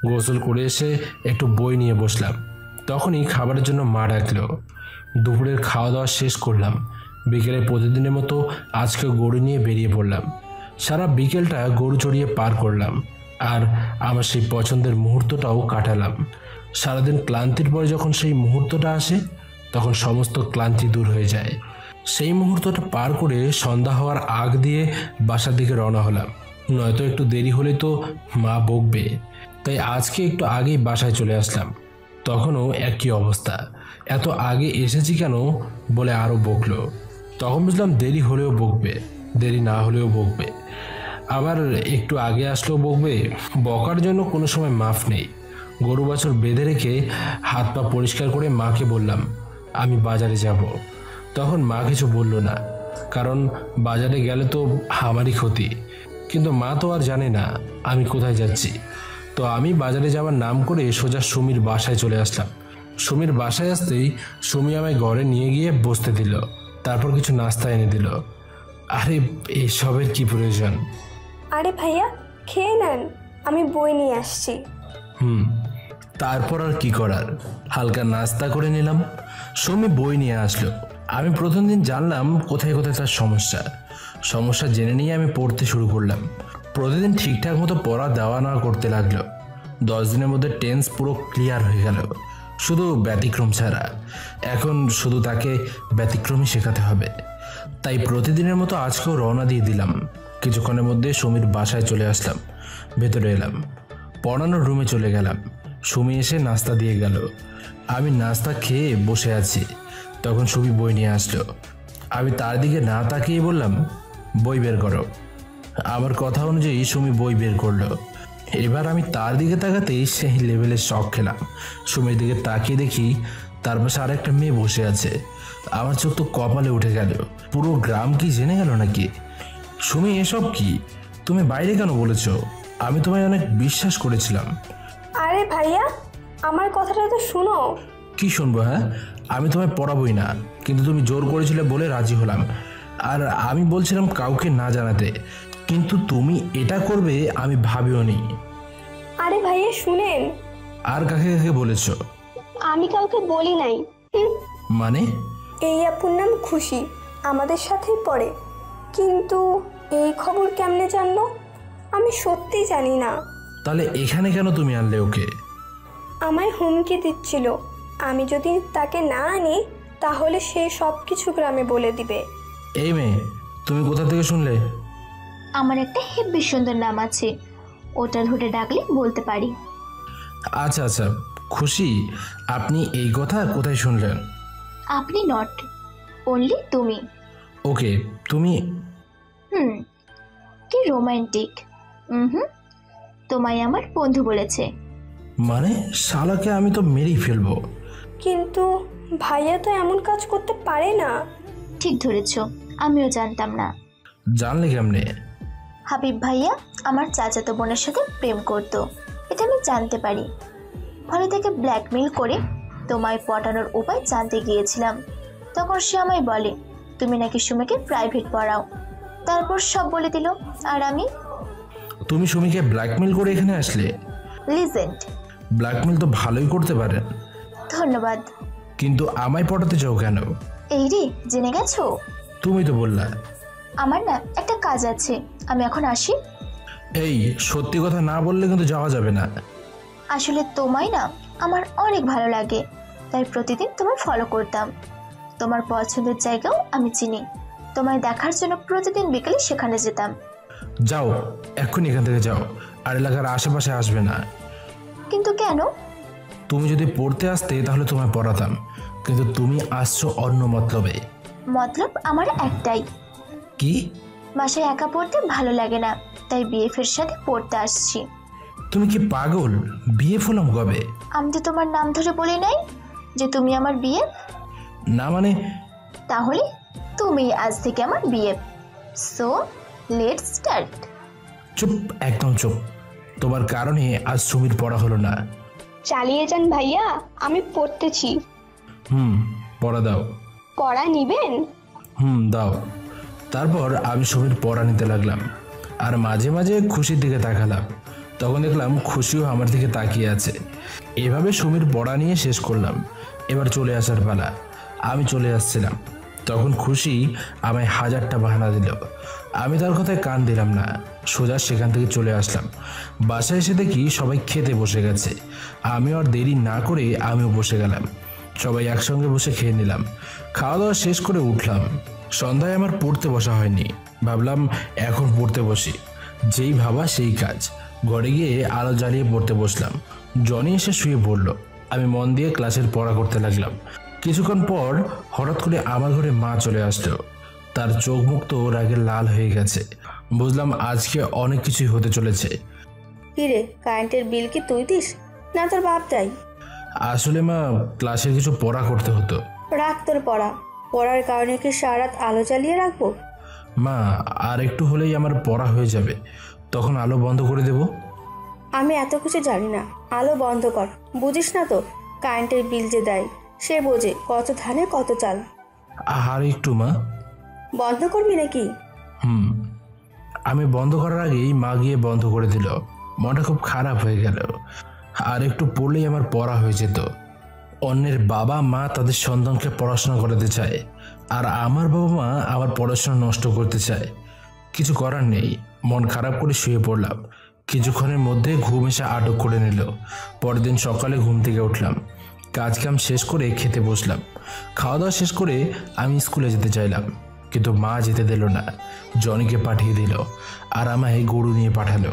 গোসল করে এসে একটু বই নিয়ে বসলাম। তখনই খাবারের জন্য মা ডাকলো। দুপুরের খাওয়া দাওয়া শেষ করলাম। বিকেলে প্রতিদিনের মতো আজকে গরু নিয়ে বেরিয়ে পড়লাম। সারা বিকেলটা গরু চড়িয়ে পার করলাম আর আমার সেই পছন্দের মুহূর্তটাও কাটালাম। সারাদিন ক্লান্তির পরে যখন সেই মুহূর্তটা আসে তখন সমস্ত ক্লান্তি দূর হয়ে যায়। সেই মুহূর্তটা পার করে সন্ধ্যা হওয়ার আগ দিয়ে বাসার দিকে রওনা হলাম, নয়তো একটু দেরি হলে তো মা বকবে। তাই আজকে একটু আগেই বাসায় চলে আসলাম। তখনও একই অবস্থা, এত আগে এসেছি কেন বলে আরও বকলো। তখন বুঝলাম দেরি হলেও বকবে, দেরি না হলেও বকবে, আবার একটু আগে আসলেও বকবে। বকার জন্য কোনো সময় মাফ নেই। গরু বাছুর বেঁধে রেখে হাত পা পরিষ্কার করে মাকে বললাম আমি বাজারে যাব। তখন মা কিছু বলল না, কারণ বাজারে গেলে তো আমারই ক্ষতি। কিন্তু মা তো আর জানে না আমি কোথায় যাচ্ছি। তো আমি বাজারে যাওয়ার নাম করে সোজা সুমির বাসায় চলে আসলাম। সুমির বাসায় আসতেই সুমি আমায় ঘরে নিয়ে গিয়ে বসতে দিল, তারপর কিছু নাস্তা এনে দিল। আরে এসবের কি প্রয়োজন? আরে ভাইয়া, খেয়ে নেন, আমি বই নিয়ে আসছি। তারপর আর কি করার, হালকা নাস্তা করে নিলাম। সুমি বই নিয়ে আসলো। আমি প্রথম দিন জানলাম কোথায় কোথায় তার সমস্যা জেনে নিয়ে আমি পড়তে শুরু করলাম। প্রতিদিন ঠিকঠাক মতো পড়া দেওয়া না করতে লাগলো। 10 দিনের মধ্যে টেন্স পুরো ক্লিয়ার হয়ে গেল, শুধু ব্যতিক্রম ছাড়া। এখন শুধু তাকে ব্যতিক্রমই শেখাতে হবে। তাই প্রতিদিনের মতো আজকেও রওনা দিয়ে দিলাম। কিছুক্ষণের মধ্যে সুমির বাসায় চলে আসলাম। ভেতরে এলাম, পড়ানোর রুমে চলে গেলাম। সুমি এসে নাস্তা দিয়ে গেল। আমি নাস্তা খেয়ে বসে আছি, তখন সুমি বই নিয়ে আসলো। আমি তার দিকে না তাকিয়ে বললাম, বই বের করো। আমার কথা অনুযায়ী সুমি বই বের করলো। এবার আমি তার দিকে তাকাতেই সেই লেভেলের শখ খেলাম। সুমির দিকে তাকিয়ে দেখি তার পাশে আরেকটা মেয়ে বসে আছে। আমার চোখ তো কপালে উঠে গেল। পুরো গ্রাম কি জেনে গেল নাকি? সুমি, এসব কি? তুমি বাইরে কেন বলেছো? আমি তোমায় অনেক বিশ্বাস করেছিলাম। আরে ভাইয়া, আমার কথাটা তো শুনো। কি শুনবো? হ্যাঁ, আমি তোমায় পড়াবোই না, কিন্তু তুমি জোর করেছিলে বলে রাজি হলাম। আর আমি বলছিলাম কাউকে না জানাতে, কিন্তু তুমি এটা করবে আমি ভাবিও নি। আরে ভাইয়া শুনেন। আর কাকে কাকে বলেছো? আমি কাউকে বলি নাই। মানে? এই আপুর নাম খুশি, আমাদের সাথেই পড়ে। কিন্তু এই খবর কেমনে জানলো আমি সত্যিই জানি না। তাহলে এখানে কেন তুমি আনলে ওকে? আমায় হুমকি দিচ্ছিল, আমি যদি তাকে না আনি তাহলে সে সব কিছু গ্রামে বলে দিবে। এই মেয়ে, তুমি কোথা থেকে শুনলে? আমার একটা হেব্বি সুন্দর নাম আছে, ওটা ধরে ডাকলে বলতে পারি। আচ্ছা আচ্ছা, খুশি, আপনি এই কথা কোথায় শুনলেন? আপনি নট, অনলি তুমি। ওকে, তুমি? কি রোমান্টিক। তোমায় আমার বন্ধু বলেছে। মানে শালাকে আমি তো মেরেই ফেলবো। কিন্তু ভাইয়া তো এমন কাজ করতে পারে না। ঠিক ধরেছ, আমিও জানতাম না। জানলে কেমনে? হাবিব ভাইয়া আমার চাচাতো বোনের সাথে প্রেম করত, এটা আমি জানতে পারি। ফলে তাকে ব্ল্যাকমেইল করে তোমায় পটানোর উপায় জানতে গিয়েছিলাম। তখন সে আমায় বলে তুমি নাকি সুমিকে প্রাইভেট পড়াও। তারপর সব বলে দিল। আর আমি? তুমি সুমিকে ব্ল্যাকমেল করে এখানে আসলে? লিজেন্ড। ব্ল্যাকমেল তো ভালোই করতে পারেন। ধন্যবাদ। কিন্তু আমায় পটাতে চাও কেন? এই রে, জেনে গেছো? তুমি তো বললা। আমার না একটা কাজ আছে, আমি এখন আসি। এই, সত্যি কথা না বললে কিন্তু যাওয়া যাবে না। আসলে তোমায় না আমার অনেক ভালো লাগে, তাই প্রতিদিন তোমায় ফলো করতাম। তোমার পছন্দের জায়গাও আমি চিনি, তোমায় দেখার জন্য প্রতিদিন বিকেলে সেখানে যেতাম। যাও, এক্ষুনি এখান থেকে যাও, আর এলাকার আশেপাশে আসবে না। কিন্তু কেন? তুমি যদি পড়তে আসতে তাহলে তোমায় পড়াতাম, কিন্তু তুমি আসছো অন্য মতলবে। মতলব আমার একটাই। কি? বাসায় একা পড়তে ভালো লাগে না, তাই বিএফের সাথে পড়তে আসছি। তুমি কি পাগল? বিয়ে ফলাম কবে? আমি তো তোমার নাম ধরে বলি নাই যে তুমি আমার বিয়ে? না মানে? তাহলে তুমি আজ থেকে আমার বিয়ে। So let's start. চুপ, একদম চুপ। তোমার কারণে আজ সুমির পড়া হলো না। চালিয়ে যান ভাইয়া, আমি পড়তেছি। পড়া দাও। পড়া নিবেন? দাও। তারপর আমি সুমির পড়া নিতে লাগলাম, আর মাঝে মাঝে খুশির দিকে তাকালাম। তখন দেখলাম খুশিও আমার দিকে তাকিয়ে আছে। এভাবে সুমির পড়া নিয়ে শেষ করলাম। এবার চলে আসার পালা। আমি চলে আসছিলাম, তখন খুশি আমায় 1000টা বাহানা দিল। আমি তার কথায় কান দিলাম না, সোজা সেখান থেকে চলে আসলাম। বাসায় এসে দেখি সবাই খেতে বসে গেছে। আমিও আর দেরি না করে আমিও বসে গেলাম। সবাই একসঙ্গে বসে খেয়ে নিলাম। খাওয়া দাওয়া শেষ করে উঠলাম। সন্ধ্যায় আমার পড়তে বসা হয়নি, ভাবলাম এখন পড়তে বসি। যেই ভাবা সেই কাজ। ঘরে গিয়ে আলো জ্বালিয়ে পড়তে বসলাম। জনি এসে শুয়ে পড়ল। আমি মন দিয়ে ক্লাসের পড়া করতে লাগলাম। কিছুক্ষণ পর হঠাৎ করে আমার ঘরে মা চলে আসলো। তার চোখ মুখ তো রাগে লাল হয়ে গেছে। বুঝলাম আজকে অনেক কিছুই হতে চলেছে। কিরে, কারেন্টের বিল কি তুই দিস না তোর বাপ দেয়? আসলে মা, ক্লাসের কিছু পড়া করতে হতো। রাখ তোর পড়া। পড়ার কারণে কি সারা রাত আলো জ্বালিয়ে রাখবো? মা, আর একটু হলেই আমার পড়া হয়ে যাবে, তখন আলো বন্ধ করে দেব। আমি এত কিছু জানি না। আলো বন্ধ কর। বুঝিস না তো, কারেন্টের বিল যে দেয় সে বোঝে কত ধানে কত চাল। আর একটু মা। বন্ধ করবি নাকি? আমি বন্ধ করার আগেই মা গিয়ে বন্ধ করে দিল। মনটা খুব খারাপ হয়ে গেল। আর একটু পড়লেই আমার পড়া হয়ে যেত। অন্যের বাবা মা তাদের সন্তানকে পড়াশোনা করাতে চায়, আর আমার বাবা মা আমার পড়াশোনা নষ্ট করতে চায়। কিছু করার নেই, মন খারাপ করে শুয়ে পড়লাম। কিছুক্ষণের মধ্যে ঘুম এসে আটক করে নিল। পরের দিন সকালে ঘুম থেকে উঠলাম, কাজ কাম শেষ করে খেতে বসলাম। খাওয়া দাওয়া শেষ করে আমি স্কুলে যেতে চাইলাম, কিন্তু মা যেতে দিল না। জনিকে পাঠিয়ে দিল, আর আমায় গরু নিয়ে পাঠালো।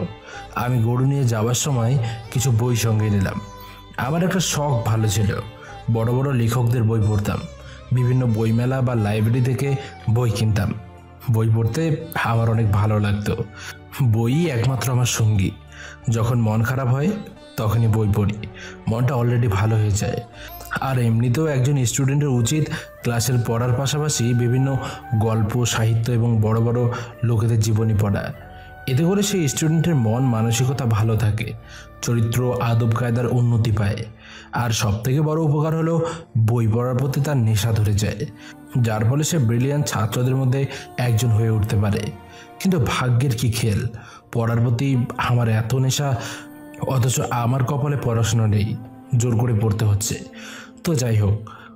আমি গরু নিয়ে যাওয়ার সময় কিছু বই সঙ্গে নিলাম। আমার একটা শখ ভালো ছিল, বড় বড় লেখকদের বই পড়তাম। বিভিন্ন বইমেলা বা লাইব্রেরি থেকে বই কিনতাম। বই পড়তে আমার অনেক ভালো লাগতো। বইই একমাত্র আমার সঙ্গী। যখন মন খারাপ হয় তখনই বই পড়ি, মনটা অলরেডি ভালো হয়ে যায়। আর এমনিতেও একজন স্টুডেন্টের উচিত ক্লাসের পড়ার পাশাপাশি বিভিন্ন গল্প, সাহিত্য এবং বড় বড় লোকেদের জীবনী পড়া। এতে করে সেই স্টুডেন্টের মন মানসিকতা ভালো থাকে, চরিত্র আদব কায়দার উন্নতি পায়। আর সবথেকে বড় উপকার হলো বই পড়ার প্রতি তার নেশা ধরে যায়, যার ফলে সে ব্রিলিয়ান্ট ছাত্রদের মধ্যে একজন হয়ে উঠতে পারে। কিন্তু ভাগ্যের কি খেল, পড়ার প্রতি আমার এত নেশা, অথচ আমার কপালে পড়াশোনা নেই, জোর করে পড়তে হচ্ছে। তো যাই হোক,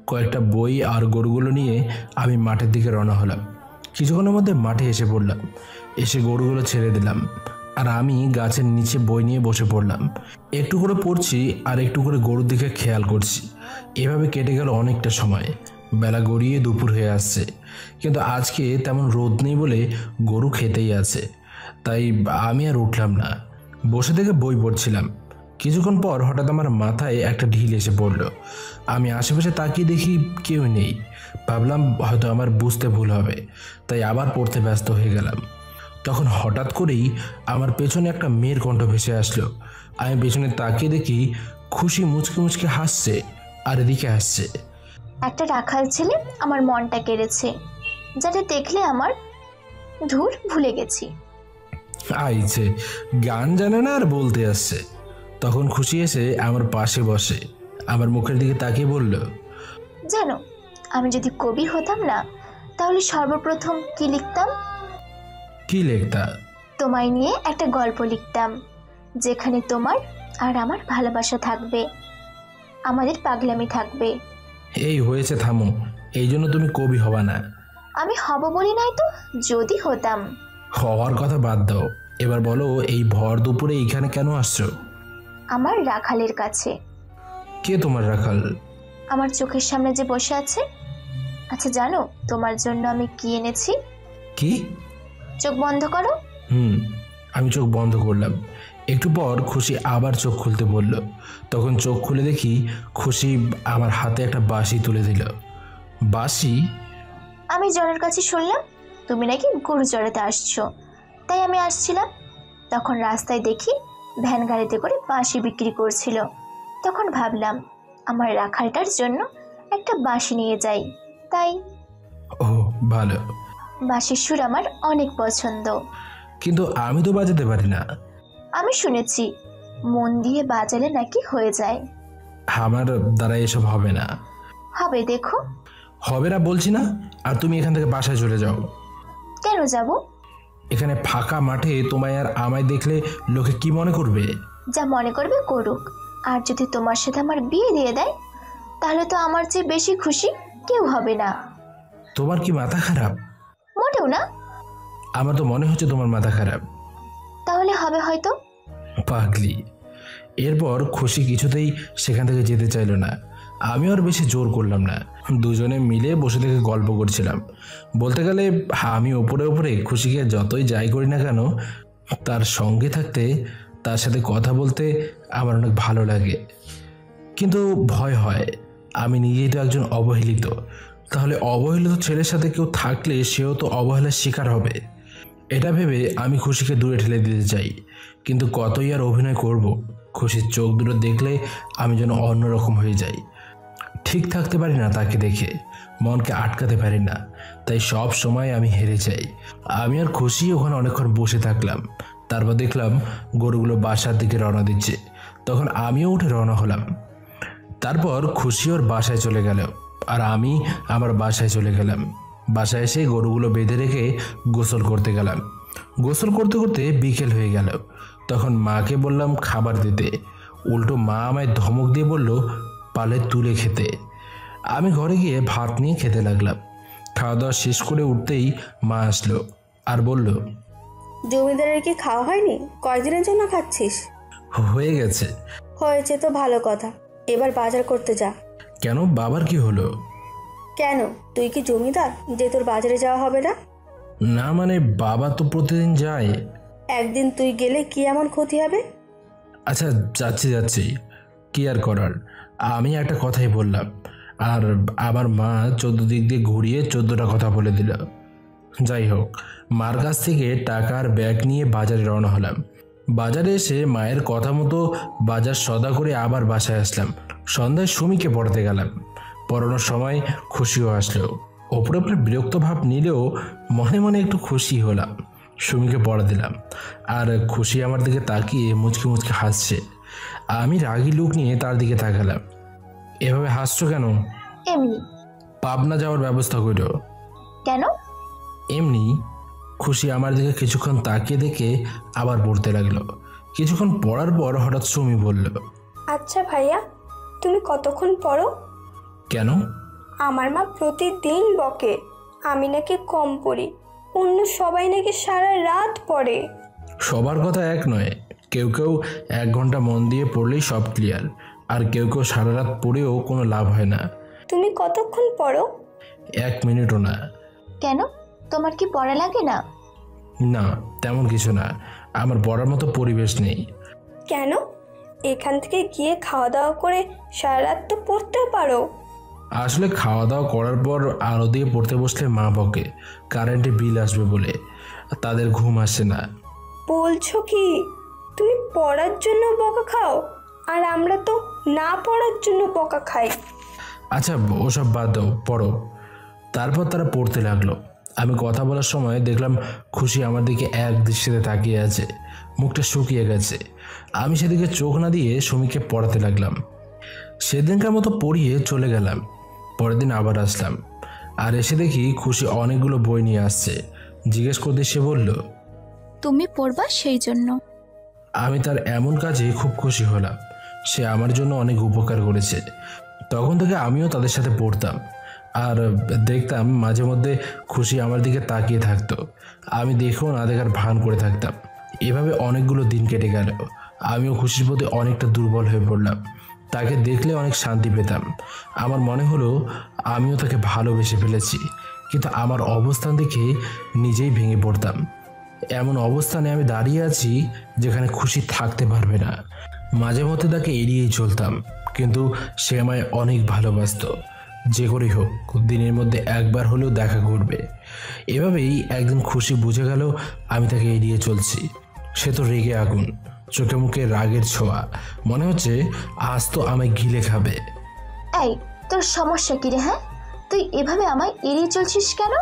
কয়েকটা বই আর গরুগুলো নিয়ে আমি মাঠের দিকে রওনা হলাম। কিছুক্ষণের মধ্যে মাঠে এসে পড়লাম। এসে গরুগুলো ছেড়ে দিলাম, আর আমি গাছের নিচে বই নিয়ে বসে পড়লাম। একটু করে পড়ছি আর একটু করে গরুর দিকে খেয়াল করছি। এভাবে কেটে গেল অনেকটা সময়। বেলা গড়িয়ে দুপুর হয়ে আসছে, কিন্তু আজকে তেমন রোদ নেই বলে গরু খেতেই আছে। তাই আমি আর উঠলাম না, বসে থেকে বই পড়ছিলাম। কিছুক্ষণ পর হঠাৎ আমার মাথায় একটা ঢিল এসে পড়ল। আমি আশেপাশে তাকিয়ে দেখি কেউ নেই। ভাবলাম হয়তো আমার বুঝতে ভুল হবে, তাই আবার পড়তে ব্যস্ত হয়ে গেলাম। তখন হঠাৎ করেই আমার পেছনে একটা মেয়ের কণ্ঠ ভেসে আসলো। আমি পেছনে তাকিয়ে দেখি খুশি মুচকে মুচকে হাসছে আর এদিকে আসছে। একটা রাখাল ছেলে আমার মনটা কেড়েছে, যাতে দেখলে আমার ধুর ভুলে গেছি। আইছে, গান জানে না আর বলতে আসছে। তখন খুশি এসে আমার পাশে বসে আমার মুখের দিকে তাকিয়ে বলল, জানো, আমি যদি কবি হতাম না, তাহলে সর্বপ্রথম কি লিখতাম? কি লেখতা? তোমায় নিয়ে একটা গল্প লিখতাম, যেখানে তোমার আর আমার ভালোবাসা থাকবে, আমাদের পাগলামি থাকবে। এই হয়েছে, থামো। এই জন্য তুমি কবি হবা না। আমি হব বলি নাই তো, যদি হতাম। হওয়ার কথা বাদ দাও, এবার বলো এই ভর দুপুরে এইখানে কেন আসছো? আমার রাখালের কাছে। কে তোমার রাখাল? আমার চোখের সামনে যে বসে আছে। আচ্ছা জানো তোমার জন্য আমি কি এনেছি? কি? চোখ বন্ধ করো। আমি চোখ বন্ধ করলাম। একটু পর খুশি আবার চোখ খুলতে বলল। তখন চোখ খুলে দেখি খুশি আমার হাতে একটা বাঁশি তুলে দিল। বাঁশি? আমি জনের কাছে শুনলাম তুমি নাকি গরু চড়াতে আসছো, তাই আমি আসছিলাম। তখন রাস্তায় দেখি ভ্যান গাড়িতে করে বাঁশি বিক্রি করছিল। তখন ভাবলাম আমার রাখালটার জন্য একটা বাঁশি নিয়ে যাই, তাই। ও ভালো। বাঁশির সুর আমার অনেক পছন্দ। কিন্তু আমি তো বাজাতে পারি না। আমি শুনেছি মন দিয়ে বাজালে নাকি হয়ে যায়। আমার দ্বারা এসব হবে না। হবে, দেখো। হবে না বলছি না। আর তুমি এখান থেকে বাসায় চলে যাও। কেন যাব? এখানে ফাঁকা মাঠে তোমায় আর আমায় দেখলে লোকে কি মনে করবে? যা মনে করবে করুক। আর যদি তোমার সাথে আমার বিয়ে দিয়ে দেয়, তাহলে তো আমার চেয়ে বেশি খুশি কেউ হবে না। তোমার কি মাথা খারাপ? মোটেও না। আমার তো মনে হচ্ছে তোমার মাথা খারাপ। তাহলে হবে হয়তো। পাগলি। এরপর খুশি কিছুতেই সেখান থেকে যেতে চাইল না। আমি আর বেশি জোর করলাম না। দুজনে মিলে বসে থেকে গল্প করছিলাম। বলতে গেলে আমি ওপরে ওপরে খুশিকে যতই যাই করি না কেন, তার সঙ্গে থাকতে, তার সাথে কথা বলতে আমার অনেক ভালো লাগে। কিন্তু ভয় হয়, আমি নিজেই তো একজন অবহেলিত। তাহলে অবহেলিত ছেলের সাথে কেউ থাকলে সেও তো অবহেলার শিকার হবে। এটা ভেবে আমি খুশিকে দূরে ঠেলে দিতে চাই, কিন্তু কতই আর অভিনয় করব। খুশির চোখ দুটো দেখলে আমি যেন অন্যরকম হয়ে যাই। ঠিক থাকতে পারি না তাকে দেখে, মনকে আটকাতে পারি না। তাই সব সময় আমি হেরে যাই। আমি আর খুশি ওখানে অনেকক্ষণ বসে থাকলাম। তারপর দেখলাম গরুগুলো বাসার দিকে রওনা দিচ্ছে। তখন আমিও উঠে রওনা হলাম। তারপর খুশি ওর বাসায় চলে গেল, আর আমি আমার বাসায় চলে গেলাম। বাসায় এসে গরুগুলো বেঁধে রেখে গোসল করতে গেলাম। গোসল করতে করতে বিকেল হয়ে গেল। তখন মাকে বললাম খাবার দিতে। উল্টো মা আমায় ধমক দিয়ে বলল পালে তুলে খেতে। আমি ঘরে গিয়ে ভাত নিয়ে খেতে লাগলাম। খাওয়া দাওয়া শেষ করে উঠতেই মা আসলো আর বলল, জমিদারের কি খাওয়া হয়নি? কয়দিনের জন্য খাচ্ছিস? হয়ে গেছে। হয়েছে তো ভালো কথা, এবার বাজার করতে যা। কেন, বাবার কি হলো? কেন, তুই কি জমিদার যে তোর বাজারে যাওয়া হবে না? না মানে বাবা তো প্রতিদিন যায়। একদিন তুই গেলে কি এমন ক্ষতি হবে? আচ্ছা যাচ্ছি, কি আর করার। আমি একটা কথাই বললাম, আর আমার মা 14 দিক দিয়ে ঘুরিয়ে 14টা কথা বলে দিল। যাই হোক, মার কাছ থেকে টাকার ব্যাগ নিয়ে বাজারে রওনা হলাম। বাজারে এসে মায়ের কথা মতো বাজার সদা করে আবার বাসায় আসলাম। সন্ধ্যায় সুমিকে পড়াতে গেলাম। পড়ানোর সময় খুশিও আসলো। ওপরে ওপরে বিরক্ত ভাব নিলেও মনে মনে একটু খুশি হলাম। সুমিকে পড়া দিলাম, আর খুশি আমার দিকে তাকিয়ে মুচকে মুচকে হাসছে। আমি রাগী লুক নিয়ে তার দিকে তাকালাম। এভাবে হাসছো কেন? এমনি। পাবনা যাওয়ার ব্যবস্থা করো। কেন? এমনি। খুশি আমার দিকে কিছুক্ষণ তাকিয়ে দেখে আবার পড়তে লাগলো। কিছুক্ষণ পড়ার পর হঠাৎ সুমি বলল, আচ্ছা ভাইয়া, তুমি কতক্ষণ পড়ো? কেন? আমার মা প্রতিদিন বকে আমি নাকি কম পড়ি, অন্য সবাই নাকি সারা রাত পড়ে। সবার কথা এক নয়। কেউ কেউ 1 ঘন্টা মন দিয়ে পড়লেই সব ক্লিয়ার, আর কেউ কেউ সারা রাত পড়েও কোনো লাভ হয় না। তুমি কতক্ষণ পড়ো? 1 মিনিটও না। কেন, তোমার কি পড়া লাগে না? না, তেমন কিছু না। আমার পড়ার মতো পরিবেশ নেই। কেন? এখান থেকে গিয়ে খাওয়া দাওয়া করে সারা রাত তো পড়তেও পারো। আসলে খাওয়া দাওয়া করার পর আলো দিয়ে পড়তে বসলে মা বকে, কারেন্টে বিল আসবে বলে। তাদের ঘুম আসে না। বলছো কি তুমি পড়ার জন্য বকা খাও, আর আমরা তো না পড়ার জন্য বকা খাই। আচ্ছা, ওসব বাদ দাও, পড়ো। তারপর তারা পড়তে লাগলো। আমি কথা বলার সময় দেখলাম খুশি আমার দিকে এক দৃষ্টিতে তাকিয়ে আছে, মুখটা শুকিয়ে গেছে। আমি সেদিকে চোখ না দিয়ে সুমিকে পড়াতে লাগলাম। সেদিনকার মতো পড়িয়ে চলে গেলাম। পরের দিন আবার আসলাম, আর এসে দেখি খুশি অনেকগুলো বই নিয়ে আসছে। জিজ্ঞেস করতে সে বলল, তুমি পড়বা সেই জন্য। আমি তার এমন কাজে খুব খুশি হলাম। সে আমার জন্য অনেক উপকার করেছে। তখন থেকে আমিও তাদের সাথে পড়তাম, আর দেখতাম মাঝে মধ্যে খুশি আমার দিকে তাকিয়ে থাকতো। আমি দেখেও না দেখার ভান করে থাকতাম। এভাবে অনেকগুলো দিন কেটে গেল। আমিও খুশির প্রতি অনেকটা দুর্বল হয়ে পড়লাম। তাকে দেখলে অনেক শান্তি পেতাম। আমার মনে হলো আমিও তাকে ভালোবেসে ফেলেছি, কিন্তু আমার অবস্থান দেখে নিজেই ভেঙে পড়তাম। এমন অবস্থানে আমি দাঁড়িয়ে আছি যেখানে খুশি থাকতে পারবে না। মাঝে মধ্যে তাকে এড়িয়েই চলতাম, কিন্তু সে আমায় অনেক ভালোবাসত। যে করেই হোক দিনের মধ্যে একবার হলেও দেখা করবে। এভাবেই একদিন খুশি বুঝে গেল আমি তাকে এড়িয়ে চলছি। সে তো রেগে আগুন, চোখে মুখে রাগের ছোঁয়া। মনে হচ্ছে আজ তো আমায় গিলে খাবে। এই, তোর সমস্যা কি রে? হ্যাঁ, তুই এভাবে আমায় এড়িয়ে চলছিস কেন?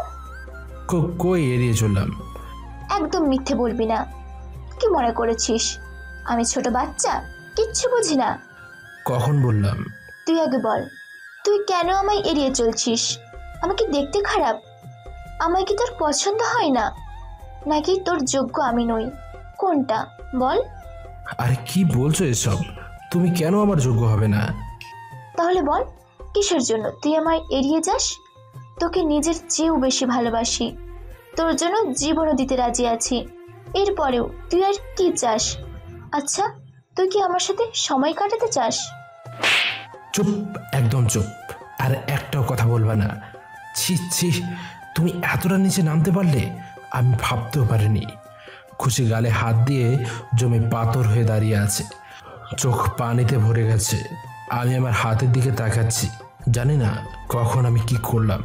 কই এড়িয়ে চললাম? একদম মিথ্যে বলবি না। কি মনে করেছিস আমি ছোট বাচ্চা, কিচ্ছু বুঝি না? কখন বললাম? তুই আগে বল, তুই কেন আমায় এড়িয়ে চলছিস? আমাকে দেখতে খারাপ? আমায় কি তোর পছন্দ হয় না, নাকি তোর যোগ্য আমি নই? কোনটা বল? আরে কি বলছো এসব? তুমি কেন আমার যোগ্য হবে না? তাহলে বল, কিসের জন্য তুই আমায় এড়িয়ে যাস? তোকে নিজের চেয়েও বেশি ভালোবাসি, তোর জন্য জীবনও দিতে রাজি আছি। এরপরেও তুই আর কি চাস? আচ্ছা, তুই কি আমার সাথে সময় কাটাতে চাস? চুপ, একদম চুপ। আর একটাও কথা বলবা না। ছি ছি, তুমি এতটা নিচে নামতে পারলে আমি ভাবতেও পারিনি। খুশি গালে হাত দিয়ে জমে পাথর হয়ে দাঁড়িয়ে আছে, চোখ পানিতে ভরে গেছে। আমি আমার হাতের দিকে তাকাচ্ছি, জানি না কখন আমি কি করলাম।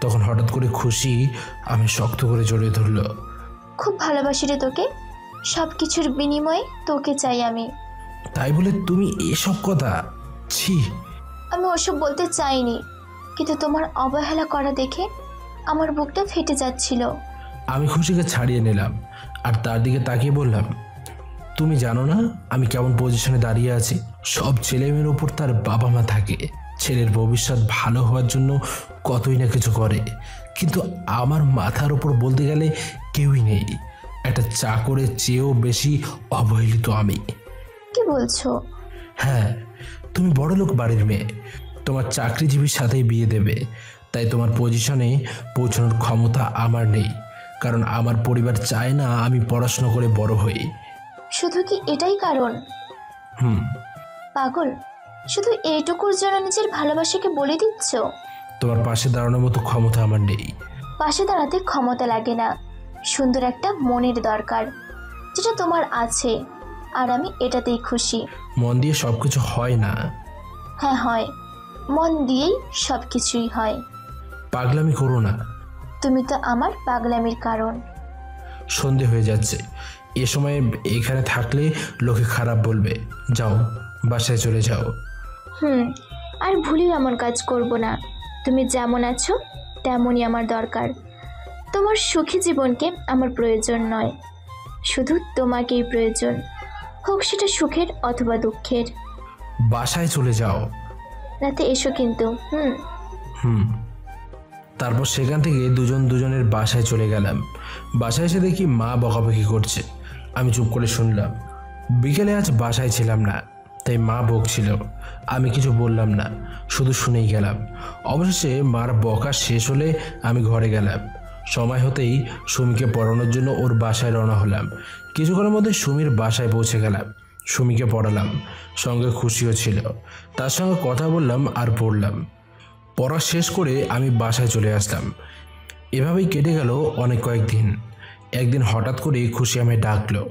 তখন হঠাৎ করে খুশি আমি শক্ত করে জড়িয়ে ধরলো। খুব ভালোবাসি রে তোকে, সব কিছুর বিনিময়ে তোকে চাই আমি। তাই বলে তুমি এসব কথা? ছি। আমি ওসব বলতে চাইনি, কিন্তু তোমার অবহেলা করা দেখে আমার বুকটা ফেটে যাচ্ছিল। আমি খুশিকে ছাড়িয়ে নিলাম, আর তার দিকে তাকিয়ে বললাম, তুমি জানো না আমি কেমন পজিশনে দাঁড়িয়ে আছি? সব ছেলেমেয়ের ওপর তার বাবা মা থাকে, ছেলের ভবিষ্যৎ ভালো হওয়ার জন্য কতই না কিছু করে, কিন্তু আমার মাথার ওপর বলতে গেলে কেউই নেই। একটা চাকরের চেয়েও বেশি অবহেলিত আমি। কি বলছো? হ্যাঁ, তুমি বড়লোক বাড়ির মেয়ে, তোমার চাকরিজীবীর সাথেই বিয়ে দেবে। তাই তোমার পজিশনে পৌঁছানোর ক্ষমতা আমার নেই, কারণ আমার পরিবার চায় না আমি পড়াশোনা করে বড় হই। শুধু কি এটাই কারণ? পাগল, শুধু এইটুকুর জন্য নিজের ভালোবাসাকে বলে দিচ্ছ? তোমার পাশে দাঁড়ানোর মতো ক্ষমতা আমার নেই। পাশে দাঁড়াতে ক্ষমতা লাগে না, সুন্দর একটা মনের দরকার, যেটা তোমার আছে, আর আমি এটাতেই খুশি। মন দিয়ে সবকিছু হয় না। হ্যাঁ হয়, মন দিয়েই সব কিছুই হয়। পাগলামি করো না। তুমি তো আমার পাগলামির কারণ। সন্ধে হয়ে যাচ্ছে, এ সময় এখানে থাকলে লোকে খারাপ বলবে। যাও, বাসায় চলে যাও। আর ভুলেও এমন কাজ করব না। তুমি যেমন আছো তেমনই আমার দরকার। তোমার সুখী জীবনকে আমার প্রয়োজন নয়, শুধু তোমাকেই প্রয়োজন, হোক সেটা সুখের অথবা দুঃখের। বাসায় চলে যাও। রাতে এসো কিন্তু। তারপর সেখান থেকে দুজন দুজনের বাসায় চলে গেলাম। বাসায় এসে দেখি মা বকাবকি করছে। আমি চুপ করে শুনলাম। বিকেলে আজ বাসায় ছিলাম না, তাই মা বকছিল। আমি কিছু বললাম না, শুধু শুনেই গেলাম। অবশেষে মার বকা শেষ হলে আমি ঘরে গেলাম। সময় হতেই সুমিকে পড়ানোর জন্য ওর বাসায় রওনা হলাম। কিছুক্ষণের মধ্যে সুমির বাসায় পৌঁছে গেলাম। সুমিকে পড়ালাম, সঙ্গে খুশিও ছিল। তার সঙ্গে কথা বললাম আর পড়লাম। পড়া শেষ করে আমি বাসায় চলে আসলাম। এভাবেই কেটে গেল অনেক কয়েকদিন। একদিন হঠাৎ করে খুশি আমায় ডাকলো।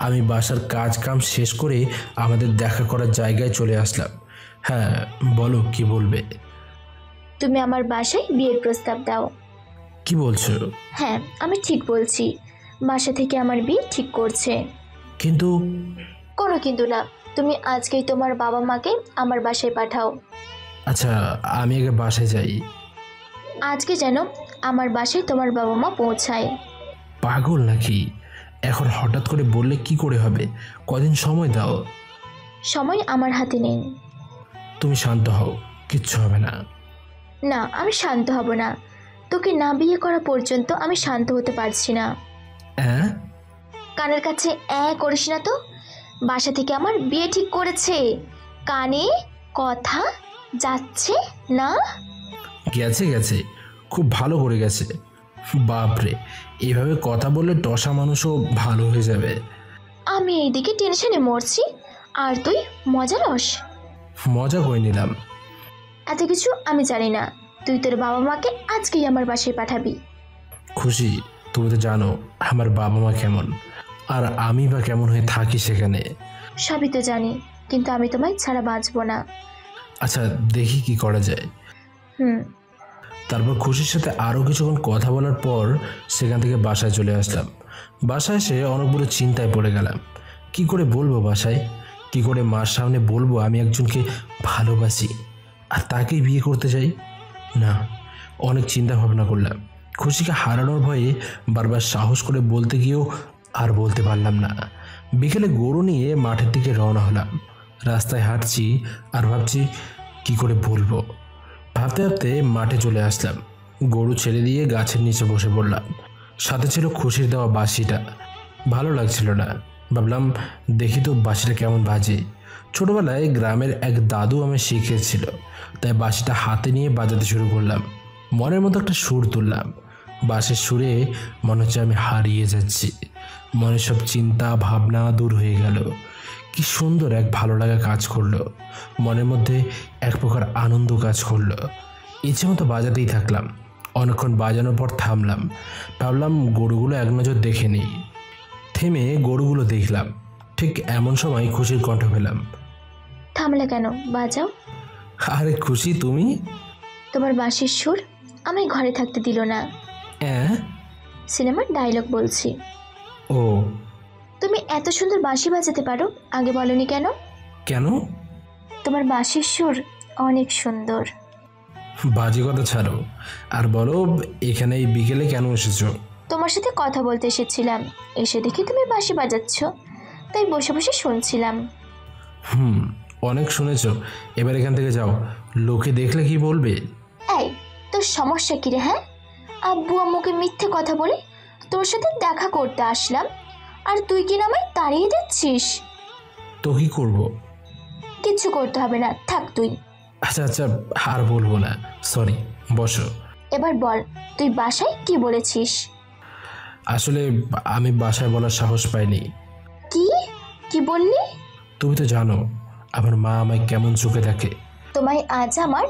আমি বাসার কাজ কাম শেষ করে আমাদের দেখা করার জায়গায় চলে আসলাম। হ্যাঁ, বলো কি বলবে? তুমি আমার বাসায় বিয়ের প্রস্তাব দাও। কি বলছো? হ্যাঁ, আমি ঠিক বলছি। বাসা থেকে আমার বিয়ে ঠিক করছে। কিন্তু কোনো কিন্তু না, তুমি আজকেই তোমার বাবা মাকে আমার বাসায় পাঠাও। আচ্ছা, আমি আগে বাসায় যাই। আজকে যেন আমার বাসায় তোমার বাবা মা পৌঁছায়। পাগল নাকি? এখন হঠাৎ করে বললে কি করে হবে? কদিন সময় দাও। সময় আমার হাতে নেই। তুমি শান্ত হও, কিচ্ছু হবে না। না, আমি শান্ত হব না। তোকে না বিয়ে করা পর্যন্ত আমি শান্ত হতে পারছি না। হ্যাঁ? কানের কাছে করিস না তো। বাসা থেকে আমার বিয়ে ঠিক করেছে। কানে কথা যাচ্ছে না? গেছে গেছে, খুব ভালো করে গেছে। বাপরে, এভাবে কথা বললে টসা মানুষও ভালো হয়ে যাবে। আমি এইদিকে টেনশনে মরছি আর তুই মজা লস। মজা করে নিলাম। এত কিছু আমি জানি না। তুই তোর বাবা মাকে আজকেই আমার বাসায় পাঠাবি। খুশি, তুমি তো জানো আমার বাবা মা কেমন, আর আমি বা কেমন হয়ে থাকি সেখানে। সবই তো জানি, কিন্তু আমি তোমায় ছাড়া বাঁচবো না। আচ্ছা, দেখি কি করা যায়। তারপর খুশির সাথে আরও কিছুক্ষণ কথা বলার পর সেখান থেকে বাসায় চলে আসলাম। বাসায় এসে অনেক বড় চিন্তায় পড়ে গেলাম। কি করে বলবো বাসায়? কি করে মার সামনে বলবো আমি একজনকে ভালোবাসি আর তাকেই বিয়ে করতে চাই? না, অনেক চিন্তা ভাবনা করলাম। খুশিকে হারানোর ভয়ে বারবার সাহস করে বলতে গিয়েও আর বলতে পারলাম না। বিকেলে গরু নিয়ে মাঠের দিকে রওনা হলাম। রাস্তায় হাঁটছি আর ভাবছি কি করে বলবো। ভাবতে ভাবতে মাঠে চলে আসলাম। গরু ছেড়ে দিয়ে গাছের নিচে বসে পড়লাম। সাথে ছিল খুশির দেওয়া বাঁশিটা। ভালো লাগছিল না। ভাবলাম দেখি তো বাঁশিটা কেমন বাজে। ছোটবেলায় গ্রামের এক দাদু আমায় শিখিয়েছিল, তাই বাঁশিটা হাতে নিয়ে বাজাতে শুরু করলাম। মনের মতো একটা সুর তুললাম। বাঁশির সুরে মনে হচ্ছে আমি হারিয়ে যাচ্ছি। মনের সব চিন্তা ভাবনা দূর হয়ে গেল। কি সুন্দর এক ভালো লাগা কাজ করলো। মনের মধ্যে এক প্রকার আনন্দ কাজ করলো। ইচ্ছে মতো বাজাতেই থাকলাম। অনেকক্ষণ বাজানোর পর থামলাম। ভাবলাম গরুগুলো এক নজর দেখে নিই। থেমে গরুগুলো দেখলাম। ঠিক এমন সময় খুশির কণ্ঠ পেলাম। থামলে কেন? বাজাও। আরে খুশি, তুমি? তোমার বাঁশির সুর আমায় ঘরে থাকতে দিল না। সিনেমার ডায়লগ বলছি। ও, তুমি এত সুন্দর বাঁশি বাজাতে পারো, আগে বলনি কেন? কেন? তোমার বাঁশির সুর অনেক সুন্দর। বাজে কথা ছাড়ো আর বলো, এখানে এই বিকেলে কেন এসেছো? তোমার সাথে কথা বলতে এসেছিলাম। এসে দেখি তুমি বাঁশি বাজাচ্ছ, তাই বসে বসে শুনছিলাম। অনেক শুনেছো, এবার এখান থেকে যাও। লোকে দেখলে কি বলবে? এই, তোর সমস্যা কি রে? হ্যাঁ, আব্বু আম্মুকে মিথ্যে কথা বলে তোর সাথে দেখা করতে আসলাম, আর তুই কি আমায় তাড়িয়ে দিচ্ছিস? তো কি করব? কিচ্ছু করতে হবে না, থাক তুই। আচ্ছা আচ্ছা, আর বলবো না, সরি, বসো। এবার বল, তুই বাসায় কি বলেছিস? আসলে আমি বাসায় বলার সাহস পাইনি। কি কি বললি? তুমি তো জানো আমার মা আমায় কেমন চোখে দেখে। তোমায় আজ আমার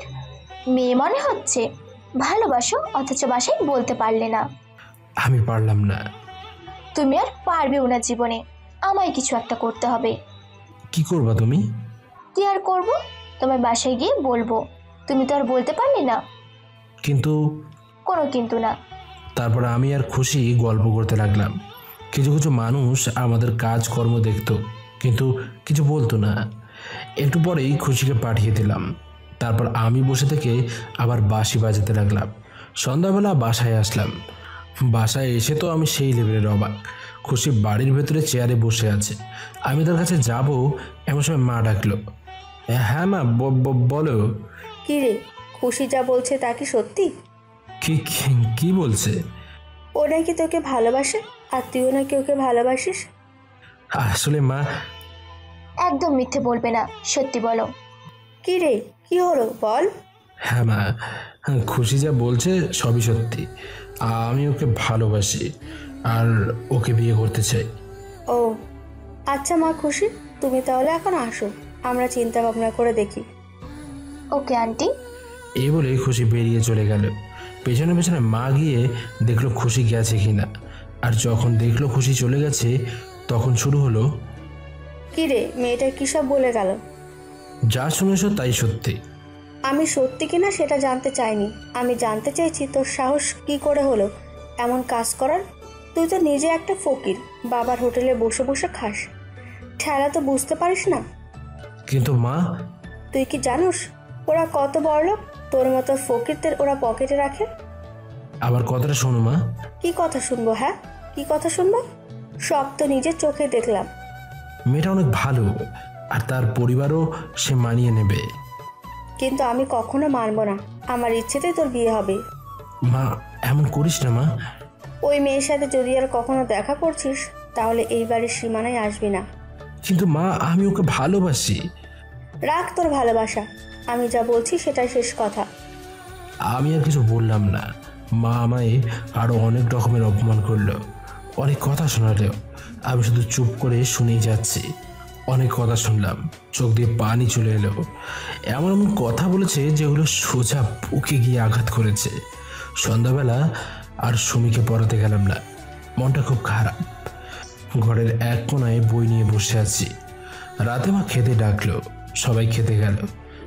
মেয়ে মনে হচ্ছে? ভালোবাসো অথচ বাসায় বলতে পারলে না। আমি পারলাম না। তুমি আর পারবেও না জীবনে। আমায় কিছু একটা করতে হবে। কি করবা তুমি? কি আর করব? তোমার বাসায় গিয়ে বলবো তুমি তো আর বলতে পারলে না। কিন্তু কোনো কিন্তু না। তারপর আমি আর খুশি গল্প করতে লাগলাম। কিছু কিছু মানুষ আমাদের কাজকর্ম দেখতো, কিন্তু কিছু বলতো না। একটু পরেই খুশিকে পাঠিয়ে দিলাম। তারপর আমি বসে থেকে আবার বাঁশি বাজাতে লাগলাম। সন্ধ্যাবেলা বাসায় আসলাম। বাসায় এসে তো আমি সেই লেভেলের অবাক। খুশি বাড়ির ভেতরে চেয়ারে বসে আছে। আমি তার কাছে যাব, এমন সময় মা ডাকলো। হ্যাঁ মা, বলো। কি রে, খুশি যা বলছে তা কি সত্যি? কি বলছে? ও নাকি তোকে ভালোবাসে, আর তুইও নাকি ওকে ভালোবাসিস। আসলে মা, একদম মিথ্যে বলবে না, সত্যি বলো। কি রে, কি হলো বল। হ্যাঁ মা, খুশি যা বলছে সবই সত্যি। আমি ওকে ভালোবাসি আর ওকে বিয়ে করতে চাই। ও আচ্ছা মা খুশি, তুমি তাহলে এখন আসো, আমরা চিন্তা ভাবনা করে দেখি। Okay aunty. এই বলে খুশি বেরিয়ে চলে গেল। পেছনে পেছনে মা গিয়ে দেখলো খুশি গেছে কিনা। আর যখন দেখলো খুশি চলে গেছে, তখন শুরু হলো, কি রে, মেয়েটা কি সব বলে গেল? যা শুনেছো তাই সত্যি। আমি সত্যি কিনা সেটা জানতে চাইনি, আমি জানতে চাইছি তোর সাহস কি করে হলো এমন কাজ করার। তুই তো নিজে একটা ফকির, বাবার হোটেলে বসে বসে খাস, ঠেলা তো বুঝতে পারিস না। কিন্তু মা, তুই কি জানোস ওরা কত বড়লোক? তোর মতো ফকিরদের ওরা পকেটে রাখে। আবার কথাটা শোনো মা। কি কথা শুনবো? হ্যাঁ, কি কথা শুনবো? সব তো নিজের চোখে দেখলাম। মেয়েটা অনেক ভালো, আর তার পরিবারও সে মানিয়ে নেবে। কিন্তু আমি কখনো মানবো না, আমার ইচ্ছেতেই তোর বিয়ে হবে। মা, এমন করিস না মা। ওই মেয়ের সাথে যদি আর কখনো দেখা করছিস, তাহলে এই বাড়ির সীমানায় আসবি না। কিন্তু মা, আমি ওকে ভালোবাসি। রাখ তোর ভালোবাসা, আমি যা বলছি সেটাই শেষ কথা। আমি আর কিছু বললাম না। মা আমায় আরো অনেক রকমের অপমান করলো, অনেক কথা শোনালো। আমি শুধু চুপ করে শুনেই যাচ্ছি। অনেক কথা শুনলাম, চোখ দিয়ে পানি চলে এলো। এমন এমন কথা বলেছে যেগুলো সোজা বুকে গিয়ে আঘাত করেছে। সন্ধ্যাবেলা আর সুমিকে পড়াতে গেলাম না, মনটা খুব খারাপ। ঘরের এক কোনায় বই নিয়ে বসে আছি। রাতে মা খেতে ডাকলো, সবাই খেতে গেল,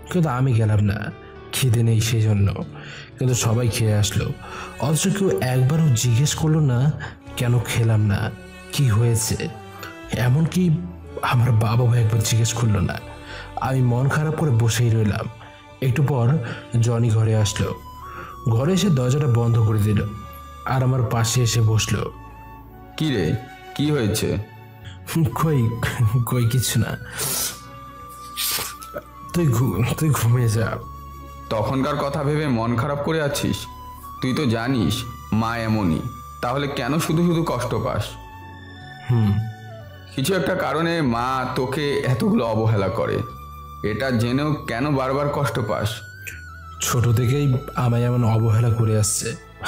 কিন্তু আমি গেলাম না। খিদে নেই সেই জন্য, কিন্তু সবাই খেয়ে আসলো। অথচ কেউ একবারও জিজ্ঞেস করলো না কেন খেলাম না, কি হয়েছে। এমনকি আমার বাবাও একবার জিজ্ঞেস করলো না। আমি মন খারাপ করে বসেই রইলাম। একটু পর জনি ঘরে আসলো। ঘরে এসে দরজাটা বন্ধ করে দিল আর আমার পাশে এসে বসলো। কি রে, কি হয়েছে? কই কই কিছু না, তুই ঘুমিয়ে যা। তখনকার কথা ভেবে মন খারাপ করে আছিস? তুই তো জানিস মা এমনই, তাহলে কেন শুধু শুধু কষ্ট পাস? কিছু একটা কারণে মা তোকে এতগুলো অবহেলা করে, এটা জেনেও কেন বারবার কষ্ট পাস? ছোট থেকেই আমায় এমন অবহেলা করে আসছে,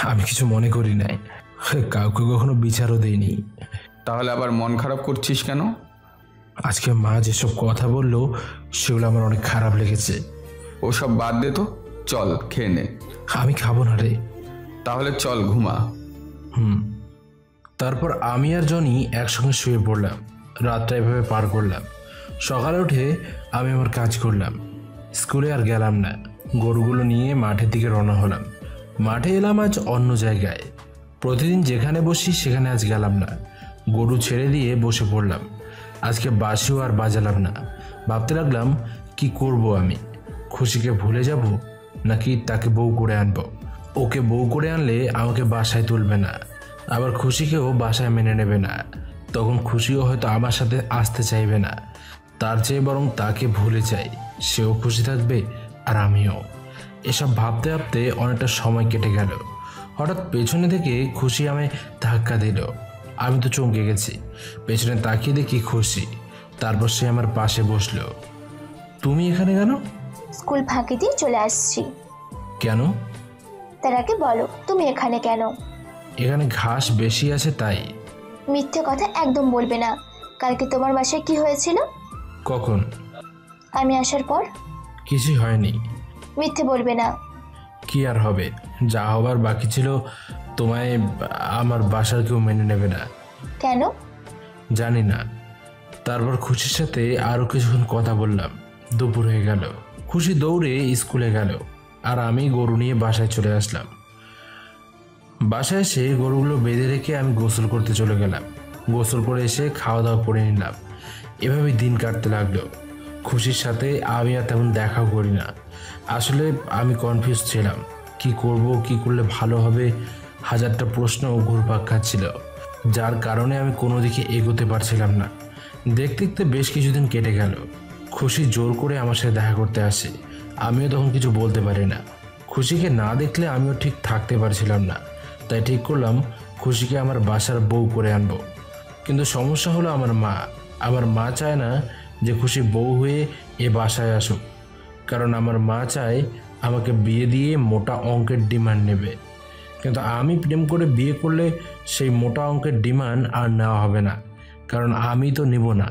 আমি কিছু মনে করি নাই, কাউকে কখনো বিচারও দেইনি। তাহলে আবার মন খারাপ করছিস কেন? আজকে মা যেসব কথা বললো সেগুলো আমার অনেক খারাপ লেগেছে। ওসব বাদ দে তো, চল খেয়ে নে। আমি খাবো না রে। তাহলে চল ঘুমা। তারপর আমি আর জনি একসঙ্গে শুয়ে পড়লাম। রাতটা এভাবে পার করলাম। সকালে উঠে আমি আমার কাজ করলাম। স্কুলে আর গেলাম না। গরুগুলো নিয়ে মাঠের দিকে রওনা হলাম। মাঠে এলাম আজ অন্য জায়গায়। প্রতিদিন যেখানে বসি সেখানে আজ গেলাম না। গরু ছেড়ে দিয়ে বসে পড়লাম। আজকে বাঁশিও আর বাজালাম না। ভাবতে লাগলাম কি করব আমি। খুশিকে ভুলে যাব নাকি তাকে বউ করে আনবো। ওকে বউ করে আনলে আমাকে বাসায় তুলবে না, আবার খুশিকেও বাসায় মেনে নেবে না। তখন খুশিও হয়তো আমার সাথে আসতে চাইবে না। তার চেয়ে বরং তাকে ভুলে যাই, সেও খুশি থাকবে আর আমিও। এসব ভাবতে ভাবতে অনেকটা সময় কেটে গেল। হঠাৎ পেছনে থেকে খুশি আমায় ধাক্কা দিল। আমি তো চমকে গেছি। পেছনে তাকিয়ে দেখি খুশি। তারপর সে আমার পাশে বসলো। তুমি এখানে কেন? স্কুল ফাঁকি দিয়ে চলে আসছি। কেন? তার আগে বলো তুমি এখানে কেন? এখানে ঘাস বেশি আছে তাই। মিথ্যে কথা একদম বলবে না। কালকে তোমার বাসায় কি হয়েছিল? কখন? আমি আসার পর। কিছুই হয়নি। মিথ্যে বলবে না। কি আর হবে, যা হবার বাকি ছিল। তোমায় আমার বাসার কেউ মেনে নেবে না। কেন? জানি না। তারপর খুশির সাথে আরো কিছুক্ষণ কথা বললাম। দুপুর হয়ে গেল। খুশি দৌড়ে স্কুলে গেল। আর আমি গরু নিয়ে বাসায় চলে আসলাম। বাসায় এসে গরুগুলো বেঁধে রেখে আমি গোসল করতে চলে গেলাম। গোসল করে এসে খাওয়া দাওয়া করে নিলাম। এভাবে দিন কাটতে লাগলো। খুশির সাথে আমি আর তেমন দেখাও করি না। আসলে আমি কনফিউজ ছিলাম, কি করব, কি করলে ভালো হবে, হাজারটা প্রশ্ন ঘুরপাক খাচ্ছিল, যার কারণে আমি কোনো দিকে এগোতে পারছিলাম না। দেখতে দেখতে বেশ কিছুদিন কেটে গেল। খুশি জোর করে আমার সাথে দেখা করতে আসে। আমিও তখন কিছু বলতে পারি না। খুশিকে না দেখলে আমিও ঠিক থাকতে পারছিলাম না। তাই ঠিক করলাম খুশিকে আমার বাসার বউ করে আনবো। কিন্তু সমস্যা হলো আমার মা চায় না যে খুশি বউ হয়ে এ বাসায় আসুক। কারণ আমার মা চায় আমাকে বিয়ে দিয়ে মোটা অঙ্কের ডিমান্ড নেবে। কিন্তু আমি প্রেম করে বিয়ে করলে সেই মোটা অঙ্কের ডিমান্ড আর নেওয়া হবে না, কারণ আমি তো নেব না।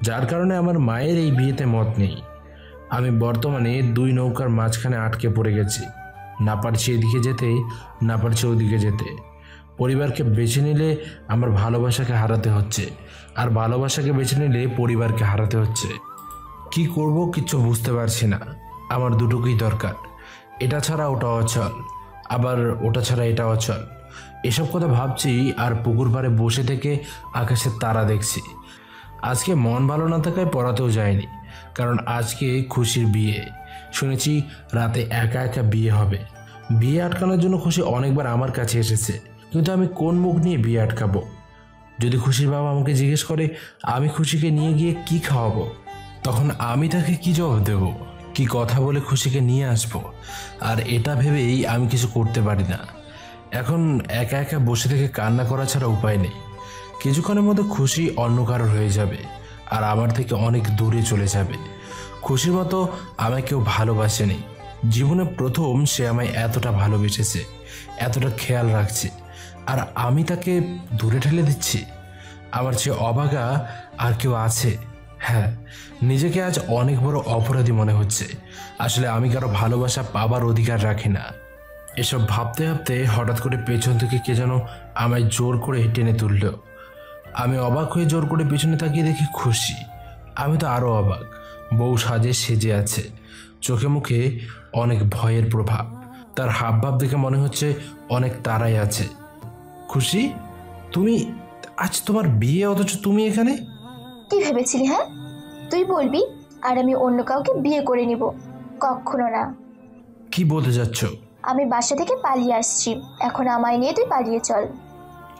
যার কারণে আমার মায়ের এই বিয়েতে মত নেই। আমি বর্তমানে দুই নৌকার মাঝখানে আটকে পড়ে গেছি। না পারছি এদিকে যেতে, না পারছি ওদিকে যেতে। পরিবারকে বেছে নিলে আমার ভালোবাসাকে হারাতে হচ্ছে, আর ভালোবাসাকে বেছে নিলে পরিবারকে হারাতে হচ্ছে। কি করব কিচ্ছু বুঝতে পারছি না। আমার দুটোকেই দরকার। এটা ছাড়া ওটা অচল, আবার ওটা ছাড়া এটা অচল। এসব কথা ভাবছি আর পুকুর পাড়ে বসে থেকে আকাশের তারা দেখছি। আজকে মন ভালো না থাকায় পড়াতেও যায়নি, কারণ আজকে খুশির বিয়ে। শুনেছি রাতে একা একা বিয়ে হবে। বিয়ে আটকানোর জন্য খুশি অনেকবার আমার কাছে এসেছে, কিন্তু আমি কোন মুখ নিয়ে বিয়ে আটকাবো? যদি খুশির বাবা আমাকে জিজ্ঞেস করে আমি খুশিকে নিয়ে গিয়ে কি খাওয়াবো, তখন আমি তাকে কি জবাব দেব? কি কথা বলে খুশিকে নিয়ে আসবো? আর এটা ভেবেই আমি কিছু করতে পারি না। এখন একা একা বসে থেকে কান্না করা ছাড়া উপায় নেই। কিছুক্ষণের মধ্যে খুশি অন্য কারোর হয়ে যাবে, আর আমার থেকে অনেক দূরে চলে যাবে। খুশির মতো আমায় কেউ ভালোবাসেনি। জীবনে প্রথম সে আমায় এতটা ভালোবেসেছে, এতটা খেয়াল রাখছে, আর আমি তাকে দূরে ঠেলে দিচ্ছি। আমার চেয়ে অবাগা আর কেউ আছে? হ্যাঁ, নিজেকে আজ অনেক বড় অপরাধী মনে হচ্ছে। আসলে আমি কারো ভালোবাসা পাবার অধিকার রাখি না। এসব ভাবতে ভাবতে হঠাৎ করে পেছন থেকে কে যেন আমায় জোর করে টেনে তুলল। আমি অবাক হয়ে জোর করে পেছনে তাকিয়ে দেখি খুশি। আমি তো আরও অবাক। বউ সাজে সেজে আছে, চোখে মুখে অনেক ভয়ের প্রভাব। তার হাবভাব দেখে মনে হচ্ছে অনেক তাড়াই আছে। খুশি, তুমি আজ তোমার বিয়ে, অথচ তুমি এখানে? কি ভেবেছিলি? হ্যাঁ, তুই বলবি আর আমি অন্য কাউকে বিয়ে করে নিব? কখনো না। কি বলতে যাচ্ছ? আমি বাসা থেকে পালিয়ে আসছি, এখন আমায় নিয়ে তুই পালিয়ে চল।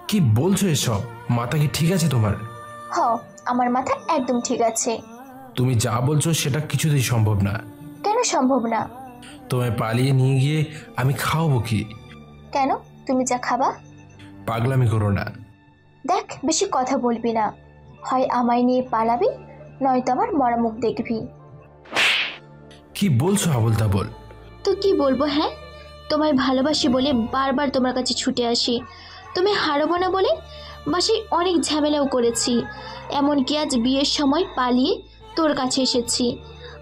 কি বলছো এসব? মাথা কি ঠিক আছে তোমার? হ, আমার মাথা একদম ঠিক আছে। তুমি যা বলছো সেটা কিছুতেই সম্ভব না। কেন সম্ভব না? তোমায় পালিয়ে নিয়ে গিয়ে আমি খাওয়াবো কি? কেন, তুমি যা খাবা। পাগলামি করো না। দেখ, বেশি কথা বলবি না। হয় আমায় নিয়ে পালাবি, নয়তো আমার মরা মুখ দেখবি। কি বলছো আবল তাবল? তো কি বলবো? হ্যাঁ, তোমায় ভালোবাসি বলে বারবার তোমার কাছে ছুটে আসি। তুমি হারাবো না বলে বাসায় অনেক ঝামেলাও করেছি, এমনকি আজ বিয়ের সময় পালিয়ে তোর কাছে এসেছি।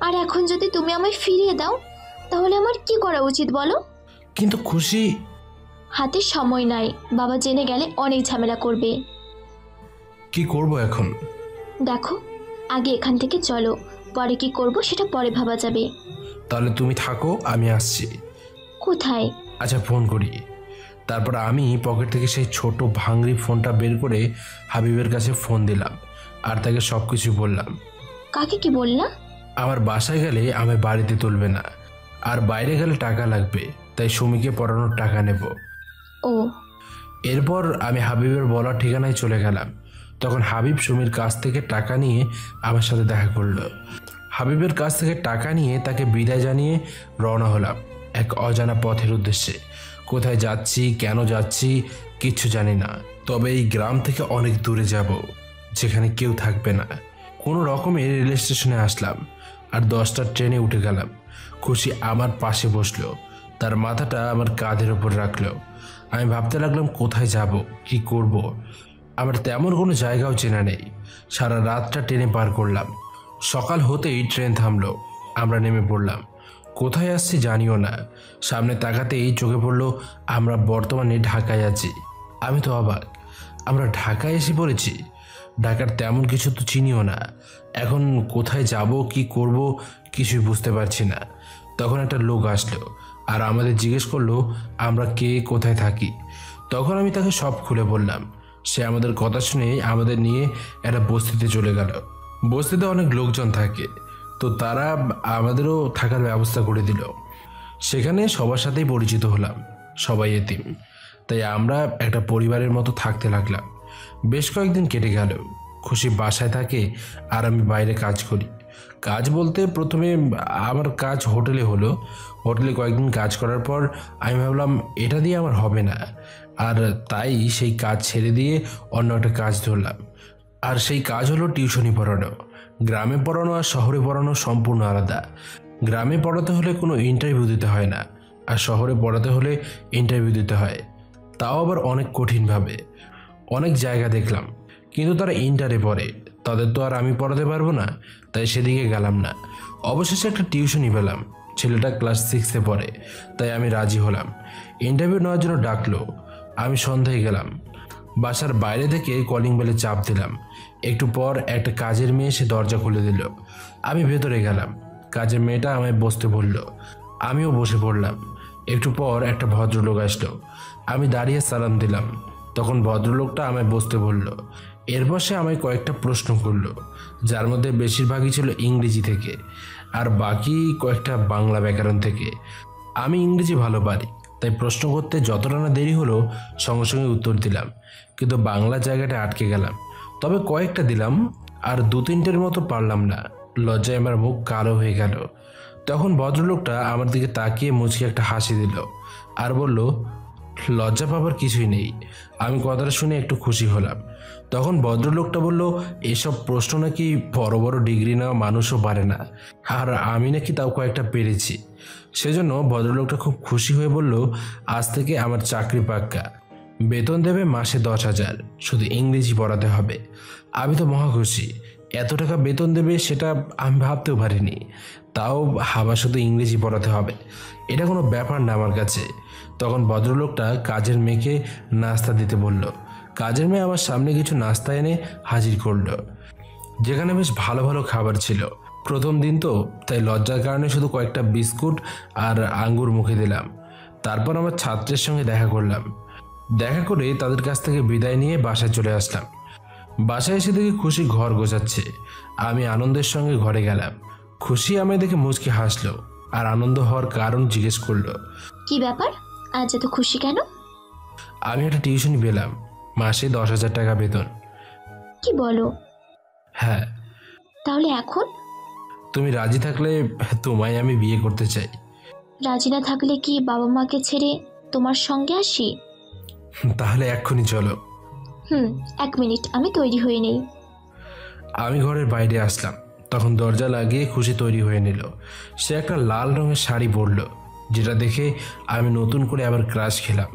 আর এখন যদি তুমি আমায় ফিরিয়ে দাও, তাহলে আমার কি করা উচিত বলো? কিন্তু খুশি, হাতে সময় নাই, বাবা জেনে গেলে অনেক ঝামেলা করবে। কি করব এখন? দেখো, আগে এখান থেকে চলো, পরে কি করব সেটা পরে ভাবা যাবে। তাহলে তুমি থাকো, আমি আসছি। কোথায়? আচ্ছা, ফোন করি। তারপর আমি পকেট থেকে সেই ছোট ভাঙড়ি ফোনটা বের করে হাবিবের কাছে ফোন দিলাম, আর তাকে সব কিছু বললাম। কাকে কি বললা? আমার বাসায় গেলে আমি বাড়িতে তুলবে না, আর বাইরে গেলে টাকা লাগবে, তাই সুমিকে পড়ানোর টাকা নেব। ও। এরপর আমি হাবিবের বলার ঠিকানায় চলে গেলাম। তখন হাবিব সুমির কাছ থেকে টাকা নিয়ে আমার সাথে দেখা করলো। হাবিবের কাছ থেকে টাকা নিয়ে তাকে বিদায় জানিয়ে রওনা হলাম এক অজানা পথের উদ্দেশ্যে। কোথায় যাচ্ছি, কেন যাচ্ছি কিচ্ছু জানি না, তবে এই গ্রাম থেকে অনেক দূরে যাব, যেখানে কেউ থাকবে না। কোনো রকমে রেল স্টেশনে আসলাম, আর 10টার ট্রেনে উঠে গেলাম। খুশি আমার পাশে বসলো, তার মাথাটা আমার কাঁধের ওপর রাখলো। আমি ভাবতে লাগলাম কোথায় যাব, কি করব। আমার তেমন কোনো জায়গাও চেনা নেই। সারা রাতটা ট্রেনে পার করলাম। সকাল হতেই ট্রেন থামলো, আমরা নেমে পড়লাম। কোথায় আসছি জানিও না। সামনে তাকাতেই চোখে পড়লো আমরা বর্তমানে ঢাকায় আছি। আমি তো অবাক, আমরা ঢাকায় এসে পড়েছি। ঢাকার তেমন কিছু তো চিনিও না। এখন কোথায় যাব, কি করব কিছুই বুঝতে পারছি না। তখন একটা লোক আসলো, আর আমাদের জিজ্ঞেস করলো আমরা কে কোথায় থাকি। তখন আমি তাকে সব খুলে বললাম। সে আমাদের কথা শুনে আমাদের নিয়ে একটা বস্তিতে চলে গেল। বস্তিতে অনেক লোকজন থাকে, তো তারা আমাদেরও থাকার ব্যবস্থা করে দিল। সেখানে সবার সাথেই পরিচিত হলাম, সবাই এতিম, তাই আমরা একটা পরিবারের মতো থাকতে লাগলাম। বেশ কয়েকদিন কেটে গেল। খুশি বাসায় থাকে আর আমি বাইরে কাজ করি। কাজ বলতে প্রথমে আমার কাজ হোটেলে হলো। হোটেলে কয়েকদিন কাজ করার পর আমি ভাবলাম এটা দিয়ে আমার হবে না, আর তাই সেই কাজ ছেড়ে দিয়ে অন্য একটা কাজ ধরলাম। আর সেই কাজ হলো টিউশনি পড়ানো। গ্রামে পড়ানো আর শহরে পড়ানো সম্পূর্ণ আলাদা। গ্রামে পড়াতে হলে কোনো ইন্টারভিউ দিতে হয় না, আর শহরে পড়াতে হলে ইন্টারভিউ দিতে হয়, তাও আবার অনেক কঠিনভাবে। অনেক জায়গা দেখলাম, কিন্তু তারা ইন্টারে পড়ে, তাদের তো আর আমি পড়াতে পারবো না, তাই সেদিকে গেলাম না। অবশেষে একটা টিউশনি পেলাম। ছেলেটা ক্লাস 6-এ পড়ে, তাই আমি রাজি হলাম। ইন্টারভিউ নেওয়ার জন্য ডাকলো। আমি সন্ধ্যায় গেলাম। বাসার বাইরে থেকে কলিং বেলে চাপ দিলাম। একটু পর একটা কাজের মেয়ে এসে দরজা খুলে দিল। আমি ভেতরে গেলাম। কাজের মেয়েটা আমায় বসতে বলল, আমিও বসে পড়লাম। একটু পর একটা ভদ্রলোক আসলো। আমি দাঁড়িয়ে সালাম দিলাম। তখন ভদ্রলোকটা আমায় বসতে বলল। এরপর সে আমায় কয়েকটা প্রশ্ন করলো, যার মধ্যে বেশিরভাগই ছিল ইংরেজি থেকে, আর বাকি কয়েকটা বাংলা ব্যাকরণ থেকে। আমি ইংরেজি ভালো পারি, তাই প্রশ্ন করতে যতটা না দেরি হলো সঙ্গে সঙ্গে উত্তর দিলাম, কিন্তু বাংলা জায়গাটা আটকে গেলাম। তবে কয়েকটা দিলাম, আর 2-3টের মতো পারলাম না। লজ্জায় আমার মুখ কালো হয়ে গেল। তখন ভদ্রলোকটা আমার দিকে তাকিয়ে মুচকে একটা হাসি দিল আর বলল, লজ্জা পাবার কিছুই নেই। আমি কথাটা শুনে একটু খুশি হলাম। তখন ভদ্রলোকটা বলল, এসব প্রশ্ন নাকি বড় বড় ডিগ্রি নেওয়া মানুষও পারে না, আর আমি নাকি তাও কয়েকটা পেরেছি। সেজন্য ভদ্রলোকটা খুব খুশি হয়ে বলল, আজ থেকে আমার চাকরি পাক্কা, বেতন দেবে মাসে 10,000, শুধু ইংরেজি পড়াতে হবে। আমি তো মহা খুশি। এত টাকা বেতন দেবে সেটা আমি ভাবতেও পারিনি, তাও আবার শুধু ইংরেজি পড়াতে হবে, এটা কোনো ব্যাপার না আমার কাছে। তখন ভদ্রলোকটা কাজের মেয়েকে নাস্তা দিতে বলল। কাজের মেয়ে আমার সামনে কিছু নাস্তা এনে হাজির করলো, যেখানে বেশ ভালো ভালো খাবার ছিল। প্রথম দিন তো, তাই লজ্জার কারণে শুধু কয়েকটা বিস্কুট আর আঙ্গুর মুখে দিলাম। তারপর আমার ছাত্রের সঙ্গে দেখা করলাম। দেখা করে তাদের কাছ থেকে বিদায় নিয়ে বাসায় চলে আসলাম। বাসায় এসে দেখি খুশি ঘর গোছাচ্ছে। আমি আনন্দের সঙ্গে ঘরে গেলাম। খুশি আমায় দেখে মুচকি হাসলো আর আনন্দ হওয়ার কারণ জিজ্ঞেস করলো। কি ব্যাপার, আজ এত খুশি কেন? আমি একটা টিউশনি পেলাম, মাসে 10,000 টাকা বেতন। কি বলো? হ্যাঁ। তাহলে এখন? তুমি রাজি থাকলে তোমায় আমি বিয়ে করতে চাই। রাজি না থাকলে কি বাবা মাকে ছেড়ে তোমার সঙ্গে আসি? তাহলে এক্ষুনি চলো। 1 মিনিট, আমি তৈরি হয়ে নেই। আমি ঘরের বাইরে আসলাম, তখন দরজা লাগিয়ে খুশি তৈরি হয়ে নিল। সে একটা লাল রঙের শাড়ি পরলো, যেটা দেখে আমি নতুন করে আবার ক্রাশ খেলাম।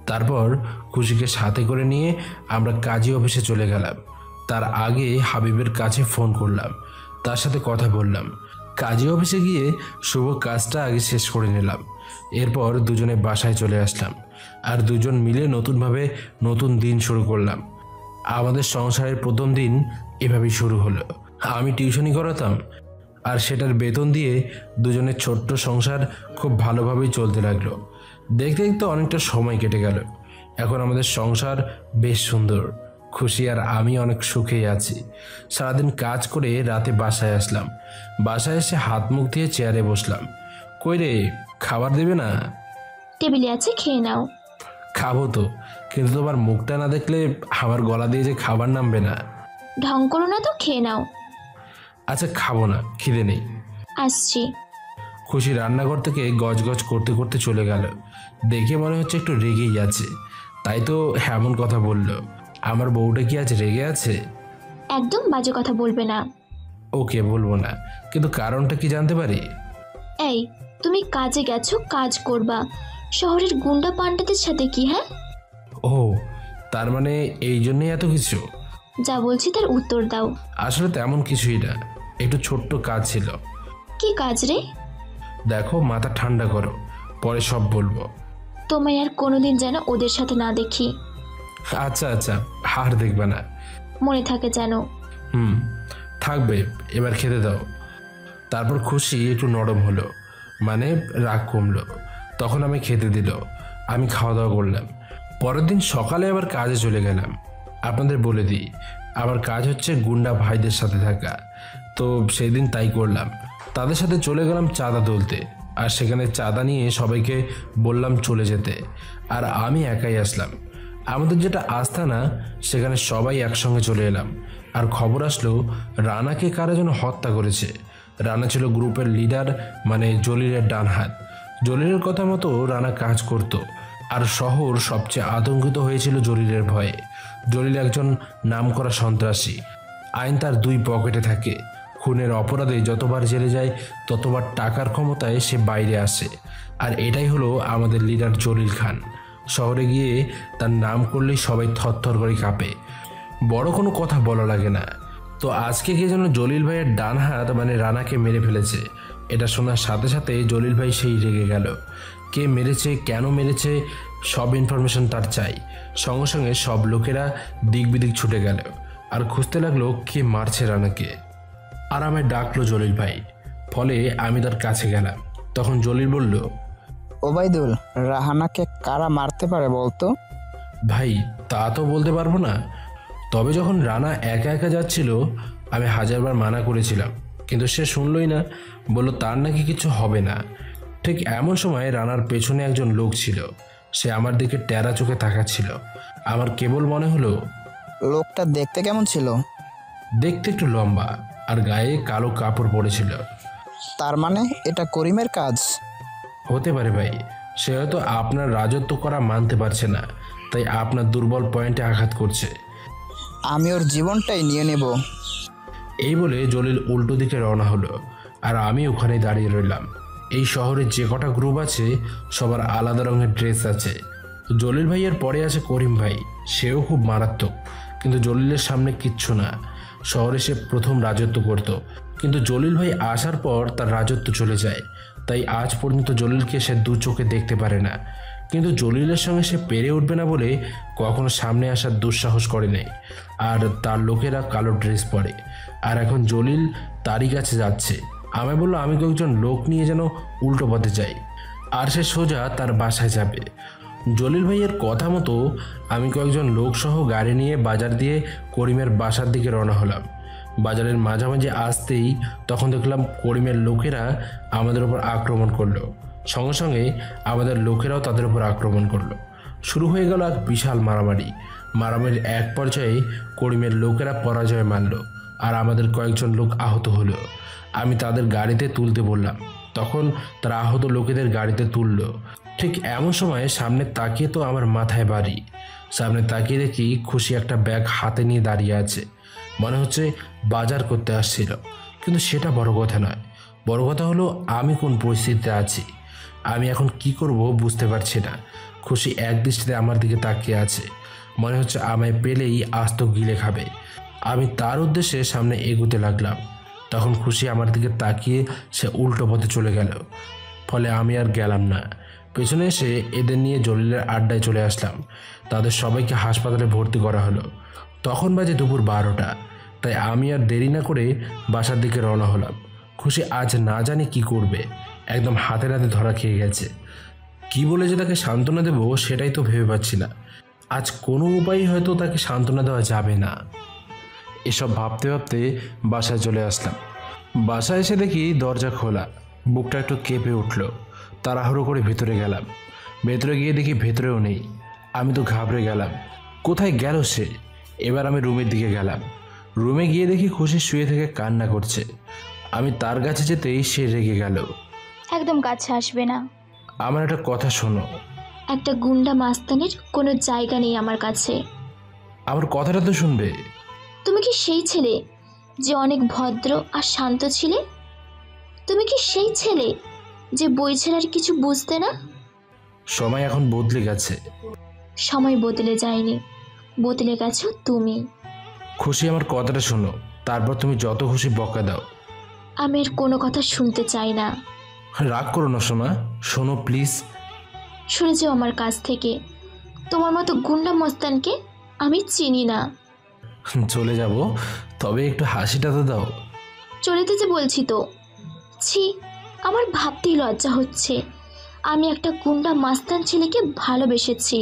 তারপর খুশিকে সাথে করে নিয়ে আমরা কাজী অফিসে চলে গেলাম। তার আগে হাবিবের কাছে ফোন করলাম, তার সাথে কথা বললাম। কাজী অফিসে গিয়ে শুভ কাজটা আগে শেষ করে নিলাম। এরপর দুজনে বাসায় চলে আসলাম, আর দুজন মিলে নতুনভাবে নতুন দিন শুরু করলাম। আমাদের সংসারের প্রথম দিন এভাবেই শুরু হলো। আমি টিউশনি করাতাম, আর সেটার বেতন দিয়ে দুজনের ছোট্ট সংসার খুব ভালোভাবেই চলতে লাগলো। দেখতে দেখতে অনেকটা সময় কেটে গেল। এখন আমাদের সংসার বেশ সুন্দর। খুশি আর আমি অনেক সুখেই আছি। সারাদিন কাজ করে রাতে বাসায় আসলাম। বাসায় এসে হাত মুখ দিয়ে চেয়ারে বসলাম। কই রে, খাবার দেবে না? টেবিলে আছে, খেয়ে নাও। খাবো তো, কিন্তু তোমার মুখটা না দেখলে আমার গলা দিয়ে যে খাবার নামবে না। ঢং করো না তো, খেয়ে নাও। আচ্ছা খাবো না, খিদে নেই। আসছি। খুশি রান্নাঘর থেকে গজগজ করতে করতে চলে গেল। দেখে মনে হচ্ছে একটু রেগেই আছে, তাই তো এমন কথা বলল। আমার বউটা কি আজ রেগে আছে? একদম বাজে কথা বলবে না। ওকে, বলবো না, কিন্তু কারণটা কি জানতে পারি? এই, তুমি কাজে গেছো, কাজ করবা, শহরের গুন্ডা পান্ডাদের সাথে কি? হ্যাঁ, ও তার মানে এই জন্যই এত কিছু? যা বলছি তার উত্তর দাও। আসলে তেমন কিছুই না, একটু ছোট্ট কাজ ছিল। কি কাজ রে? দেখো, মাথা ঠান্ডা করো, পরে সব বলবো। তোমায় আর কোনোদিন যেন ওদের সাথে না দেখি। আচ্ছা আচ্ছা, হার দেখবে না। মনে থাকে যেন। থাকবে। এবার খেতে দাও। তারপর খুশি একটু নরম হলো, মানে রাগ কমলো। তখন আমি খেতে দিল, আমি খাওয়া দাওয়া করলাম। পরের দিন সকালে আবার কাজে চলে গেলাম। আপনাদের বলে দিই, আমার কাজ হচ্ছে গুন্ডা ভাইদের সাথে থাকা, তো সেই দিন তাই করলাম। তাদের সাথে চলে গেলাম চাঁদা তুলতে, আর সেখানে চাঁদা নিয়ে সবাইকে বললাম চলে যেতে, আর আমি একাই আসলাম। আমাদের যেটা আস্তানা, সেখানে সবাই একসঙ্গে চলে এলাম, আর খবর আসলো রানাকে কারা যেন হত্যা করেছে। রানা ছিল গ্রুপের লিডার, মানে জলিলের ডান হাত। জলিলের কথা মতো রানা কাজ করত, আর শহর সবচেয়ে আতঙ্কিত হয়েছিল জলিলের ভয়ে। জলিল একজন নামকরা সন্ত্রাসী, আইন তার দুই পকেটে থাকে। খুনের অপরাধে যতবার জেলে যায় ততবার টাকার ক্ষমতায় সে বাইরে আসে, আর এটাই হলো আমাদের লিডার জলিল খান। শহরে গিয়ে তার নাম করলেই সবাই থরথর করে কাঁপে, বড় কোনো কথা বলা লাগে না। তো আজকে কে যেন জলিল ভাইয়ের ডান হাত মানে রানাকে মেরে ফেলেছে। এটা শোনার সাথে সাথে জলিল ভাই সেই রেগে গেল। কে মেরেছে, কেন মেরেছে, সব ইনফরমেশন তার চাই। সঙ্গে সঙ্গে সব লোকেরা দিক বিদিক ছুটে গেল আর খুঁজতে লাগলো কে মারছে রানাকে। আর আমায় ডাকলো জলিল ভাই, ফলে আমি তার কাছে গেলাম। তখন জলিল বলল, ওবাইদুল, রাহানাকে কারা মারতে পারে বলতো? ভাই তা তো বলতে পারবো না, তবে যখন রানা একা একা যাচ্ছিল আমি হাজারবার মানা করেছিলাম, কিন্তু সে শুনলই না, বলল তার নাকি কিছু হবে না। ঠিক এমন সময় রানার পেছনে একজন লোক ছিল, সে আমার দিকে টেরা চোখে তাকাচ্ছিল। আমার কেবল মনে হলো লোকটা দেখতে কেমন ছিল? দেখতে একটু লম্বা আর গায়ে কালো কাপড় পরেছিল। তার মানে এটা করিমের কাজ? হতে পারে ভাই, সে হয়তো আপনার রাজত্ব করা মানতে পারছে না, তাই আপনার দুর্বল পয়েন্টে আঘাত করছে। আমি ওর জীবনটাই নিয়ে নেব। এই বলে জলিল উল্টো দিকে রওনা হলো, আর আমি ওখানে দাঁড়িয়ে রইলাম। এই শহরে যে কটা গ্রুপ আছে সবার আলাদা রঙের ড্রেস আছে। জলিল ভাইয়ের পরে আছে করিম ভাই, সেও খুব মারাত্মক, কিন্তু জলিলের সামনে কিচ্ছু না। শহরে সে প্রথম রাজত্ব করত, কিন্তু জলিল ভাই আসার পর তার রাজত্ব চলে যায়, তাই আজ পর্যন্ত জলিলকে সে দু চোখে দেখতে পারে না। কিন্তু জলিলের সঙ্গে সে পেরে উঠবে না বলে কখনো সামনে আসার দুঃসাহস করে নেই, আর তার লোকেরা কালো ড্রেস পরে। আর এখন জলিল তারই কাছে যাচ্ছে। আমায় বললো আমি কয়েকজন লোক নিয়ে যেন উল্টো পথে যাই, আর সে সোজা তার বাসায় যাবে। জলিল ভাইয়ের কথা মতো আমি কয়েকজন লোকসহ গাড়ি নিয়ে বাজার দিয়ে করিমের বাসার দিকে রওনা হলাম। বাজারের মাঝামাঝি আসতেই তখন দেখলাম করিমের লোকেরা আমাদের উপর আক্রমণ করলো। সঙ্গে সঙ্গে আমাদের লোকেরাও তাদের উপর আক্রমণ করলো। শুরু হয়ে গেল এক বিশাল মারামারির এক পর্যায়ে করিমের লোকেরা পরাজয় মানল, আর আমাদের কয়েকজন লোক আহত হলো। আমি তাদের গাড়িতে তুলতে বললাম, তখন তারা আহত লোকেদের গাড়িতে তুলল। ঠিক এমন সময় সামনে তাকিয়ে তো আমার মাথায় বাড়ি। সামনে তাকিয়ে দেখি খুশি একটা ব্যাগ হাতে নিয়ে দাঁড়িয়ে আছে, মনে হচ্ছে বাজার করতে আসছিল। কিন্তু সেটা বড় কথা নয়, বড় কথা হলো আমি কোন পরিস্থিতিতে আছি। আমি এখন কি করব বুঝতে পারছি না। খুশি এক দৃষ্টিতে আমার দিকে তাকিয়ে আছে, মনে হচ্ছে আমায় পেলেই আস্ত গিলে খাবে। আমি তার উদ্দেশ্যে সামনে এগোতে লাগলাম। তখন খুশি আমার দিকে তাকিয়ে সে উল্টো পথে চলে গেল, ফলে আমি আর গেলাম না। পেছনে এসে এদের নিয়ে জলিলের আড্ডায় চলে আসলাম। তাদের সবাইকে হাসপাতালে ভর্তি করা হলো। তখন বাজে দুপুর 12টা, তাই আমি আর দেরি না করে বাসার দিকে রওনা হলাম। খুশি আজ না জানি কি করবে, একদম হাতে নাতে ধরা খেয়ে গেছে। কি বলে যে তাকে সান্ত্বনা দেবো সেটাই তো ভেবে পাচ্ছি না। আজ কোনো উপায়ই হয়তো তাকে সান্ত্বনা দেওয়া যাবে না। এসব ভাবতে ভাবতে বাসায় চলে আসলাম। বাসায় এসে দেখি দরজা খোলা, বুকটা একটু কেঁপে উঠল। তাড়াহুড়ো করে ভেতরে গেলাম। ভেতরে গিয়ে দেখি ভেতরেও নেই। আমি তো ঘাবড়ে গেলাম, কোথায় গেল সে? এবার আমি রুমের দিকে গেলাম। রুমে গিয়ে দেখি খুশি শুয়ে থেকে কান্না করছে। আমি তার কাছে যেতেই সে রেগে গেল। একদম কাছে আসবে না। আমার একটা কথা শোনো। একটা গুন্ডা মাস্তানের কোনো জায়গা নেই আমার কাছে। আমার কথাটা তো শুনবে। তুমি কি সেই ছেলে যে অনেক ভদ্র আর শান্ত ছিলে? তুমি কি সেই ছেলে যে বই ছেলের কিছু বুঝতে না? সময় এখন বদলে গেছে। সময় বদলে যায়নি, বদলে গেছো তুমি। খুশি আমার কথাটা শোনো, তারপর তুমি যত খুশি বকা দাও। আমি আর কোনো কথা শুনতে চাই না। রাগ করো না সোনা, শোনো প্লিজ। সরে যাও আমার কাছ থেকে। তোমার মতো গুন্ডা মস্তানকে আমি চিনি না। চলে যাব, তবে একটু হাসিটা তো দাও। চলে যেতে বলছি তো। ছি, আমার ভাবতেই লজ্জা হচ্ছে। আমি একটা গুন্ডা মাস্তান ছেলেকে ভালোবেসেছি।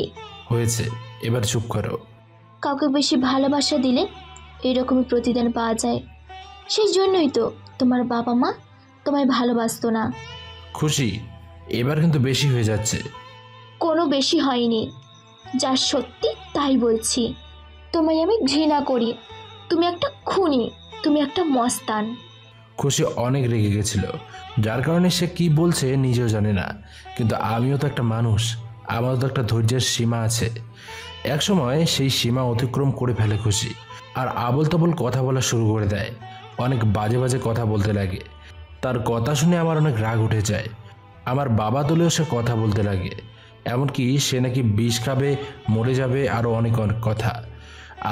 হয়েছে, এবার চুপ করো। কাউকে বেশি ভালোবাসা দিলে এরকমই প্রতিদান পাওয়া যায়। সেই জন্যই তো তোমার বাবা মা তোমায় ভালোবাসতো না। খুশি, এবার কিন্তু বেশি হয়ে যাচ্ছে। কোনো বেশি হয়নি, যা সত্যি তাই বলছি। তোমায় আমি ঘৃণা করি। তুমি একটা খুনি, তুমি একটা মস্তান। খুশি অনেক রেগে গেছিল, যার কারণে সে কি বলছে নিজেও জানে না। কিন্তু আমিও তো একটা মানুষ, আমারও তো একটা ধৈর্যের সীমা আছে। একসময় সেই সীমা অতিক্রম করে ফেলে খুশি, আর আবল তাবল কথা বলা শুরু করে দেয়। অনেক বাজে বাজে কথা বলতে লাগে। তার কথা শুনে আমার অনেক রাগ উঠে যায়। আমার বাবা তুলেও সে কথা বলতে লাগে, এমনকি সে নাকি বিষ খাবে, মরে যাবে, আরও অনেক অনেক কথা।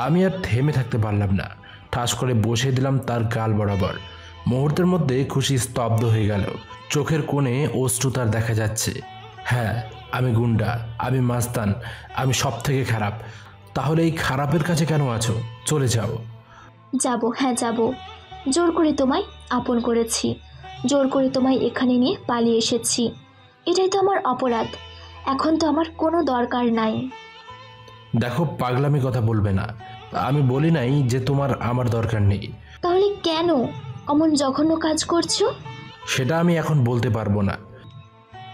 আমি আর থেমে থাকতে পারলাম না, ঠাস করে বসে দিলাম তার গাল বরাবর। মুহূর্তের মধ্যে খুশি স্তব্ধ হয়ে গেল। চোখের কোণে অশ্রু তার দেখা যাচ্ছে। হ্যাঁ, আমি গুন্ডা, আমি মাস্তান, আমি সব থেকে খারাপ। তাহলে এই খারাপের কাছে কেন আছো? চলে যাও। যাব, হ্যাঁ যাব। জোর করে তোমায় আপন করেছি, জোর করে তোমায় এখানে নিয়ে পালিয়ে এসেছি। এটাই তো আমার অপরাধ। এখন তো আমার কোনো দরকার নাই। দেখো, পাগলামি কথা বলবে না। আমি বলি নাই যে তোমার আমার দরকার নেই। তাহলে কেন অমন জঘন্য কাজ করছো? সেটা আমি এখন বলতে পারবো না।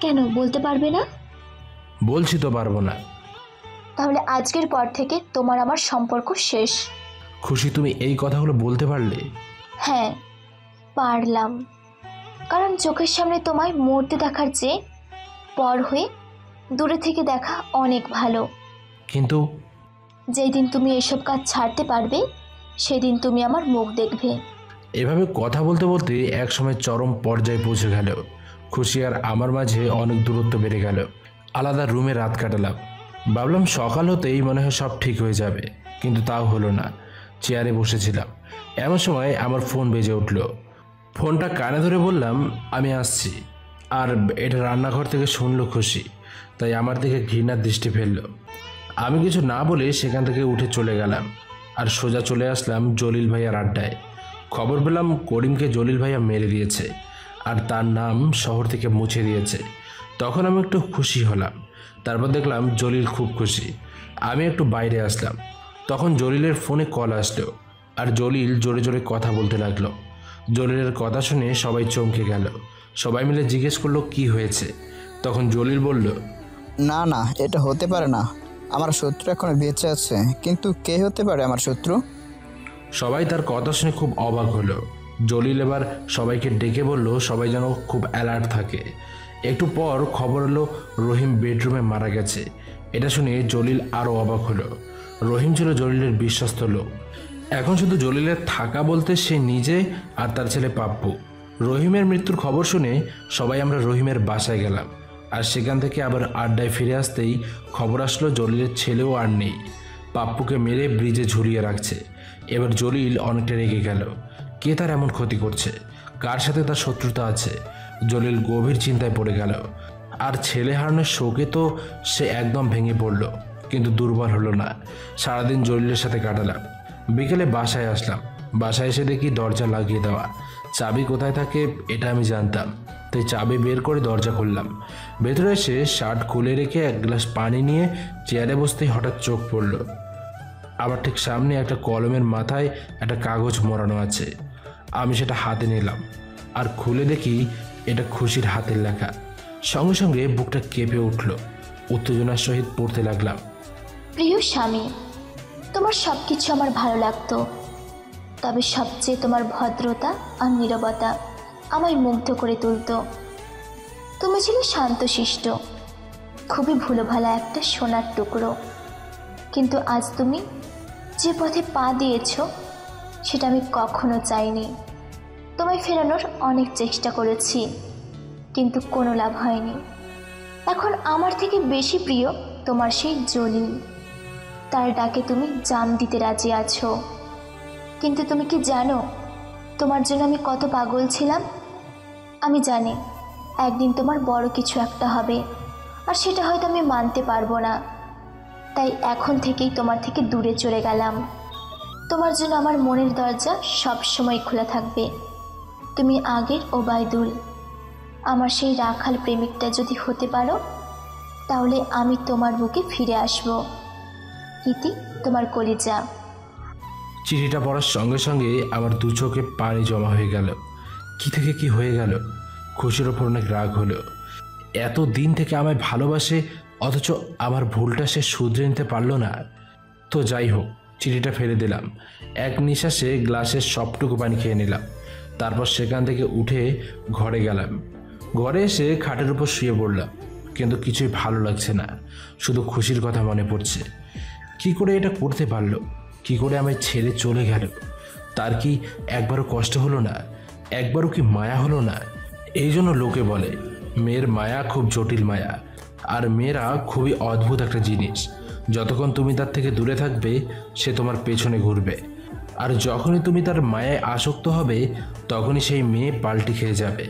কেন বলতে পারবে না? বলছি তো পারবো না। তাহলে আজকের পর থেকে তোমার আমার সম্পর্ক শেষ। খুশি, তুমি এই কথাগুলো বলতে পারলে? হ্যাঁ, পারলাম। কারণ চোখের সামনে তোমায় মরতে দেখার চেয়ে পর হয়ে দূরে থেকে দেখা অনেক ভালো। কিন্তু যেই দিন তুমি এসব কাজ ছাড়তে পারবে, সেদিন তুমি আমার মুখ দেখবে। এভাবে কথা বলতে বলতে একসময় চরম পর্যায়ে পৌঁছে গেল। খুশি আর আমার মাঝে অনেক দূরত্ব বেড়ে গেল। আলাদা রুমে রাত কাটালাম। ভাবলাম সকাল হতেই মনে হয় সব ঠিক হয়ে যাবে, কিন্তু তাও হলো না। চেয়ারে বসেছিলাম, এমন সময় আমার ফোন বেজে উঠল। ফোনটা কানে ধরে বললাম, আমি আসছি। আর এটা রান্নাঘর থেকে শুনলো খুশি, তাই আমার দিকে ঘৃণার দৃষ্টি ফেলল। আমি কিছু না বলে সেখান থেকে উঠে চলে গেলাম, আর সোজা চলে আসলাম জলিল ভাইয়ার আড্ডায়। খবর পেলাম করিমকে জলিল ভাইয়া মেরে দিয়েছে, আর তার নাম শহর থেকে মুছে দিয়েছে। তখন আমি একটু খুশি হলাম। তারপর দেখলাম জলিল খুব খুশি। আমি একটু বাইরে আসলাম, তখন জলিলের ফোনে কল আসলো, আর জলিল জোরে জোরে কথা বলতে লাগলো। জলিলের কথা শুনে সবাই চমকে গেল। সবাই মিলে জিজ্ঞেস করলো কি হয়েছে। তখন জলিল বলল, না না, এটা হতে পারে না। আমার শত্রু এখনো বেঁচে আছে, কিন্তু কে হতে পারে আমার শত্রু? সবাই তার কথা শুনে খুব অবাক হলো। জলিল এবার সবাইকে ডেকে বলল সবাই যেন খুব অ্যালার্ট থাকে। একটু পর খবর হলো রহিম বেডরুমে মারা গেছে। এটা শুনে জলিল আরও অবাক হলো। রহিম ছিল জলিলের বিশ্বস্ত লোক। এখন শুধু জলিলের থাকা বলতে সে নিজে আর তার ছেলে পাপ্পু। রহিমের মৃত্যুর খবর শুনে সবাই আমরা রহিমের বাসায় গেলাম, আর সেখান থেকে আবার আড্ডায় ফিরে আসতেই খবর আসলো জলিলের ছেলেও আর নেই। পাপ্পুকে মেরে ব্রিজে ঝুলিয়ে রাখছে। এবার জলিল অনেকটা রেগে গেল। কে তার এমন ক্ষতি করছে? কার সাথে তার শত্রুতা আছে? জলিল গভীর চিন্তায় পড়ে গেল। আর ছেলে হারানোর শোকে তো সে একদম ভেঙে পড়ল, কিন্তু দুর্বল হলো না। সারাদিন জলিলের সাথে কাটালাম। বিকেলে বাসায় আসলাম। বাসায় এসে দেখি দরজা লাগিয়ে দেওয়া। চাবি কোথায় থাকে এটা আমি জানতাম, তাই চাবি বের করে দরজা খুললাম। ভেতরে এসে শার্ট খুলে রেখে এক গ্লাস পানি নিয়ে চেয়ারে বসতেই হঠাৎ চোখ পড়ল আমার ঠিক সামনে একটা কলমের মাথায় একটা কাগজ মোড়ানো আছে। আমি সেটা হাতে নিলাম, আর খুলে দেখি এটা খুশির হাতের লেখা। সঙ্গে সঙ্গে বুকটা কেঁপে উঠল। উত্তেজনার সহিত পড়তে লাগলাম, প্রিয় স্বামী, তোমার সব কিছু আমার ভালো লাগতো, তবে সবচেয়ে তোমার ভদ্রতা আর নীরবতা আমায় মুগ্ধ করে তুলত। তুমি ছিলে শান্তশিষ্ট, খুবই ভুলো ভালা একটা সোনার টুকরো। কিন্তু আজ তুমি যে পথে পা দিয়েছ সেটা আমি কখনো চাইনি। তোমায় ফেরানোর অনেক চেষ্টা করেছি, কিন্তু কোনো লাভ হয়নি। এখন আমার থেকে বেশি প্রিয় তোমার সেই জলিল। তার ডাকে তুমি জান দিতে রাজি আছো, কিন্তু তুমি কি জানো তোমার জন্য আমি কত পাগল ছিলাম? আমি জানি একদিন তোমার বড় কিছু একটা হবে, আর সেটা হয়তো আমি মানতে পারবো না। তাই এখন থেকেই তোমার থেকে দূরে চলে গেলাম। তোমার জন্য আমার মনের দরজা সব সময় খোলা থাকবে। তুমি আগের ওবায়দুল, আমার সেই রাখাল প্রেমিকটা যদি হতে পারো তাহলে আমি তোমার বুকে ফিরে আসব। ইতি, তোমার কলিজা। চিঠিটা পড়ার সঙ্গে সঙ্গে আমার দু চোখে পানি জমা হয়ে গেল। কি থেকে কি হয়ে গেল। খুশির ওপর অনেক রাগ হলো। এত দিন থেকে আমায় ভালোবাসে, অথচ আমার ভুলটা সে শুধরে নিতে পারলো না। তো যাই হোক, চিঠিটা ফেলে দিলাম। এক নিঃশ্বাসে গ্লাসের সবটুকু পানি খেয়ে নিলাম। তারপর সেখান থেকে উঠে ঘরে গেলাম। ঘরে এসে খাটের উপর শুয়ে পড়লাম, কিন্তু কিছুই ভালো লাগছে না। শুধু খুশির কথা মনে পড়ছে। কি করে এটা করতে পারলো? কি করে আমায় ছেড়ে চলে গেল? তার কি একবারও কষ্ট হলো না? একবারও কি মায়া হলো না? এই জন্য লোকে বলে মেয়ের মায়া খুব জটিল মায়া, আর মেয়েরা খুবই অদ্ভুত একটা জিনিস। যতক্ষণ তুমি তার থেকে দূরে থাকবে সে তোমার পেছনে ঘুরবে, আর যখনই তুমি তার মায়ায় আসক্ত হবে তখনই সেই মেয়ে পাল্টি খেয়ে যাবে,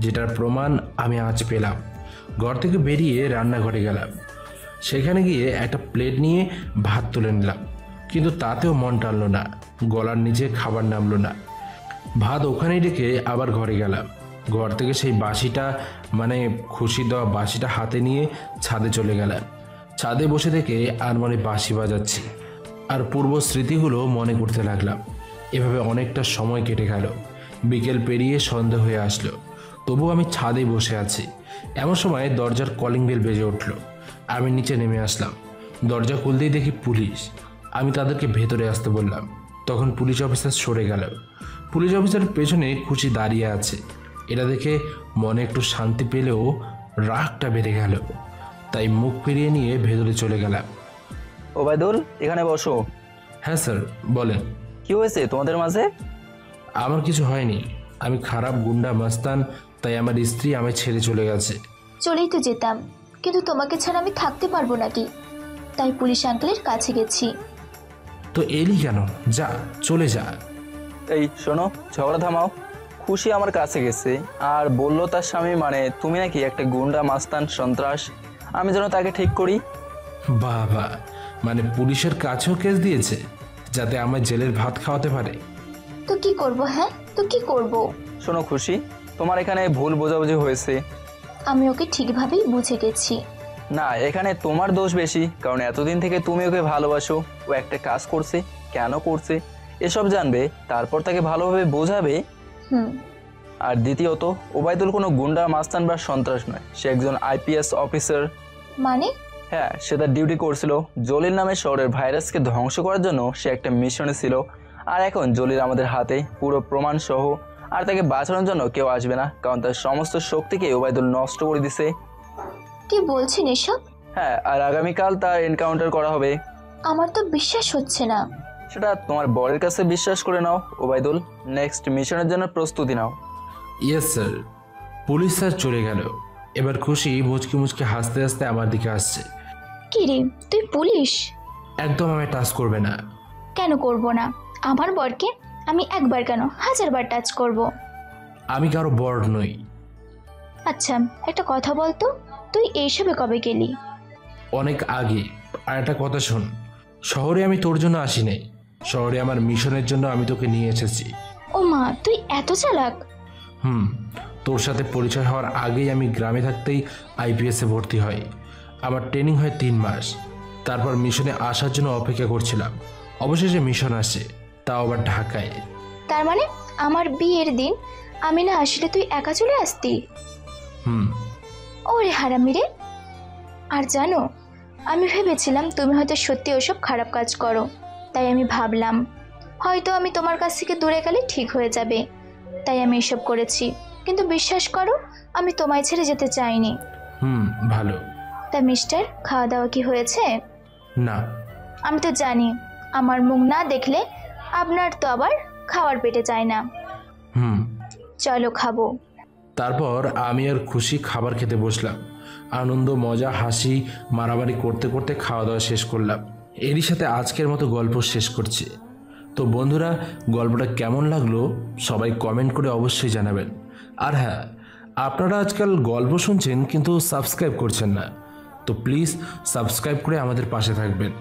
যেটার প্রমাণ আমি আজ পেলাম। ঘর থেকে বেরিয়ে রান্নাঘরে গেলাম। সেখানে গিয়ে একটা প্লেট নিয়ে ভাত তুলে নিলাম, কিন্তু তাতেও মন টানলো না। গলার নিচে খাবার নামলো না। ভাত ওখানেই রেখে আবার ঘরে গেলাম। ঘর থেকে সেই বাসিটা, মানে খুশি দেওয়া বাসিটা হাতে নিয়ে ছাদে চলে গেলাম। ছাদে বসে থেকে আর মনে বাঁশি বাজাচ্ছি, আর পূর্ব স্মৃতিগুলো মনে করতে লাগলাম। এভাবে অনেকটা সময় কেটে গেল। বিকেল পেরিয়ে সন্ধ্যা হয়ে আসলো, তবু আমি ছাদে বসে আছি। এমন সময় দরজার কলিং বেল বেজে উঠল। আমি নিচে নেমে আসলাম। দরজা খুলতেই দেখি পুলিশ। আমি তাদেরকে ভেতরে আসতে বললাম। তখন পুলিশ অফিসার সরে গেল। পুলিশ অফিসারের পেছনে খুশি দাঁড়িয়ে আছে। এটা দেখে মনে একটু শান্তি পেলেও রাগটা বেড়ে গেল। তাই মুখ ফিরিয়ে নিয়ে ভেতরে চলে গেলাম। ওবায়দুল, এখানে বসো। হ্যাঁ স্যার, বলেন। কি হয়েছে তোমাদের মাঝে? আমার কিছু হয়নি। আমি খারাপ গুন্ডা মাস্তান, তাই আমার স্ত্রী আমায় ছেড়ে চলে গেছে। চলেই তো যেতাম, কিন্তু তোমাকে ছাড়া আমি থাকতে পারবো নাকি, তাই পুলিশ আঙ্কেলের কাছে গেছি। তো এলি কেন? যা, চলে যা। এই শোনো, ঝগড়া থামাও। খুশি আমার কাছে গেছে আর বললো তার স্বামী, মানে তুমি নাকি একটা গুন্ডা মাস্তান সন্ত্রাস, আমি যেন তাকে ঠিক করি। বাবা, মানে পুলিশের কাছেও কেস দিয়েছে যাতে আমার জেলের ভাত খাওয়াতে পারে। তো কি করব? হ্যাঁ, তো কি করব? শোনো খুশি, তোমার এখানে ভুল বোঝাবুঝি হয়েছে। আমি ওকে ঠিকভাবেই বুঝে গেছি। না, এখানে তোমার দোষ বেশি, কারণ এতদিন থেকে তুমি ওকে ভালোবাসো। ও একটা কাজ করছে, কেন করছে এসব জানবে, তারপর তাকে ভালোভাবে বোঝাবে। আর দ্বিতীয়ত, ওবায়দুল কোনো গুন্ডা মাস্তান বা সন্ত্রাস নয়, সে একজন IPS অফিসার। মানে? হ্যাঁ, সে তার ডিউটি করছিল। জলিল নামে শহরের ভাইরাসকে ধ্বংস করার জন্য সে একটা মিশনে ছিল। আর এখন জলিল আমাদের হাতে, পুরো প্রমাণ সহ। আর তাকে বাঁচানোর জন্য কেউ আসবে না, কারণ তার সমস্ত শক্তিকে ওবায়দুল নষ্ট করে দিছে। কি বলছেন এসব? হ্যাঁ, আর আগামীকাল তার এনকাউন্টার করা হবে। আমার তো বিশ্বাস হচ্ছে না। সেটা তোমার বরের কাছে বিশ্বাস করে নাও ওবায়দুল। নেক্সট মিশনের জন্য প্রস্তুতি নাও। Yes sir. পুলিশ স্যার চলে গেল। এবার খুশি মুচকি মুচকি হাসতে হাসতে আমার দিকে আসছে। কি রে, তুই পুলিশ? একদম আমায় টাচ করবে না। কেন করব না? আমার বরকে আমি একবার কেন 1000 বার টাচ করব। আমি কারো বর নই। আচ্ছা, একটা কথা বলতো, তুই এইসবে কবে গেলি? অনেক আগে। আর একটা কথা শোন, শহরে আমি তোর জন্য আসি নাই, শহরে আমার মিশনের জন্য আমি তোকে নিয়ে এসেছি। ও মা, তুই এত চালাক! তোর সাথে পরিচয় হওয়ার আগেই আমি গ্রামে থাকতেই IPS-এ ভর্তি হই। আমার ট্রেনিং হয় 3 মাস। তারপর মিশনে আসার জন্য অপেক্ষা করছিলাম। অবশেষে মিশন আসে, তাও আবার ঢাকায়। তার মানে আমার বিয়ের দিন আমি না আসলে তুই একা চলে আসতি? ওরে হারামি রে! আর জানো, আমি ভেবেছিলাম তুমি হয়তো সত্যি ওসব খারাপ কাজ করো, তাই আমি ভাবলাম হয়তো আমি তোমার কাছ থেকে দূরে গেলে ঠিক হয়ে যাবে, তাই আমি এসব করেছি। কিন্তু বিশ্বাস করো, আমি তোমায় ছেড়ে যেতে চাইনি। ভালো। তা মিস্টার, খাওয়া দাওয়া কি হয়েছে? না। আমি তো জানি, আমার মুখ না দেখলে আপনার তো আবার খাওয়ার পেটে যায় না। চলো খাবো। তারপর আমি আর খুশি খাবার খেতে বসলাম। আনন্দ, মজা, হাসি, মারামারি করতে করতে খাওয়া দাওয়া শেষ করলাম। এরই সাথে আজকের মতো গল্প শেষ করছি। তো বন্ধুরা, গল্পটা কেমন লাগলো সবাই কমেন্ট করে অবশ্যই জানাবেন। আর হ্যাঁ, আপনারা আজকাল গল্প শুনছেন কিন্তু সাবস্ক্রাইব করছেন না, তো প্লিজ সাবস্ক্রাইব করে আমাদের পাশে থাকবেন।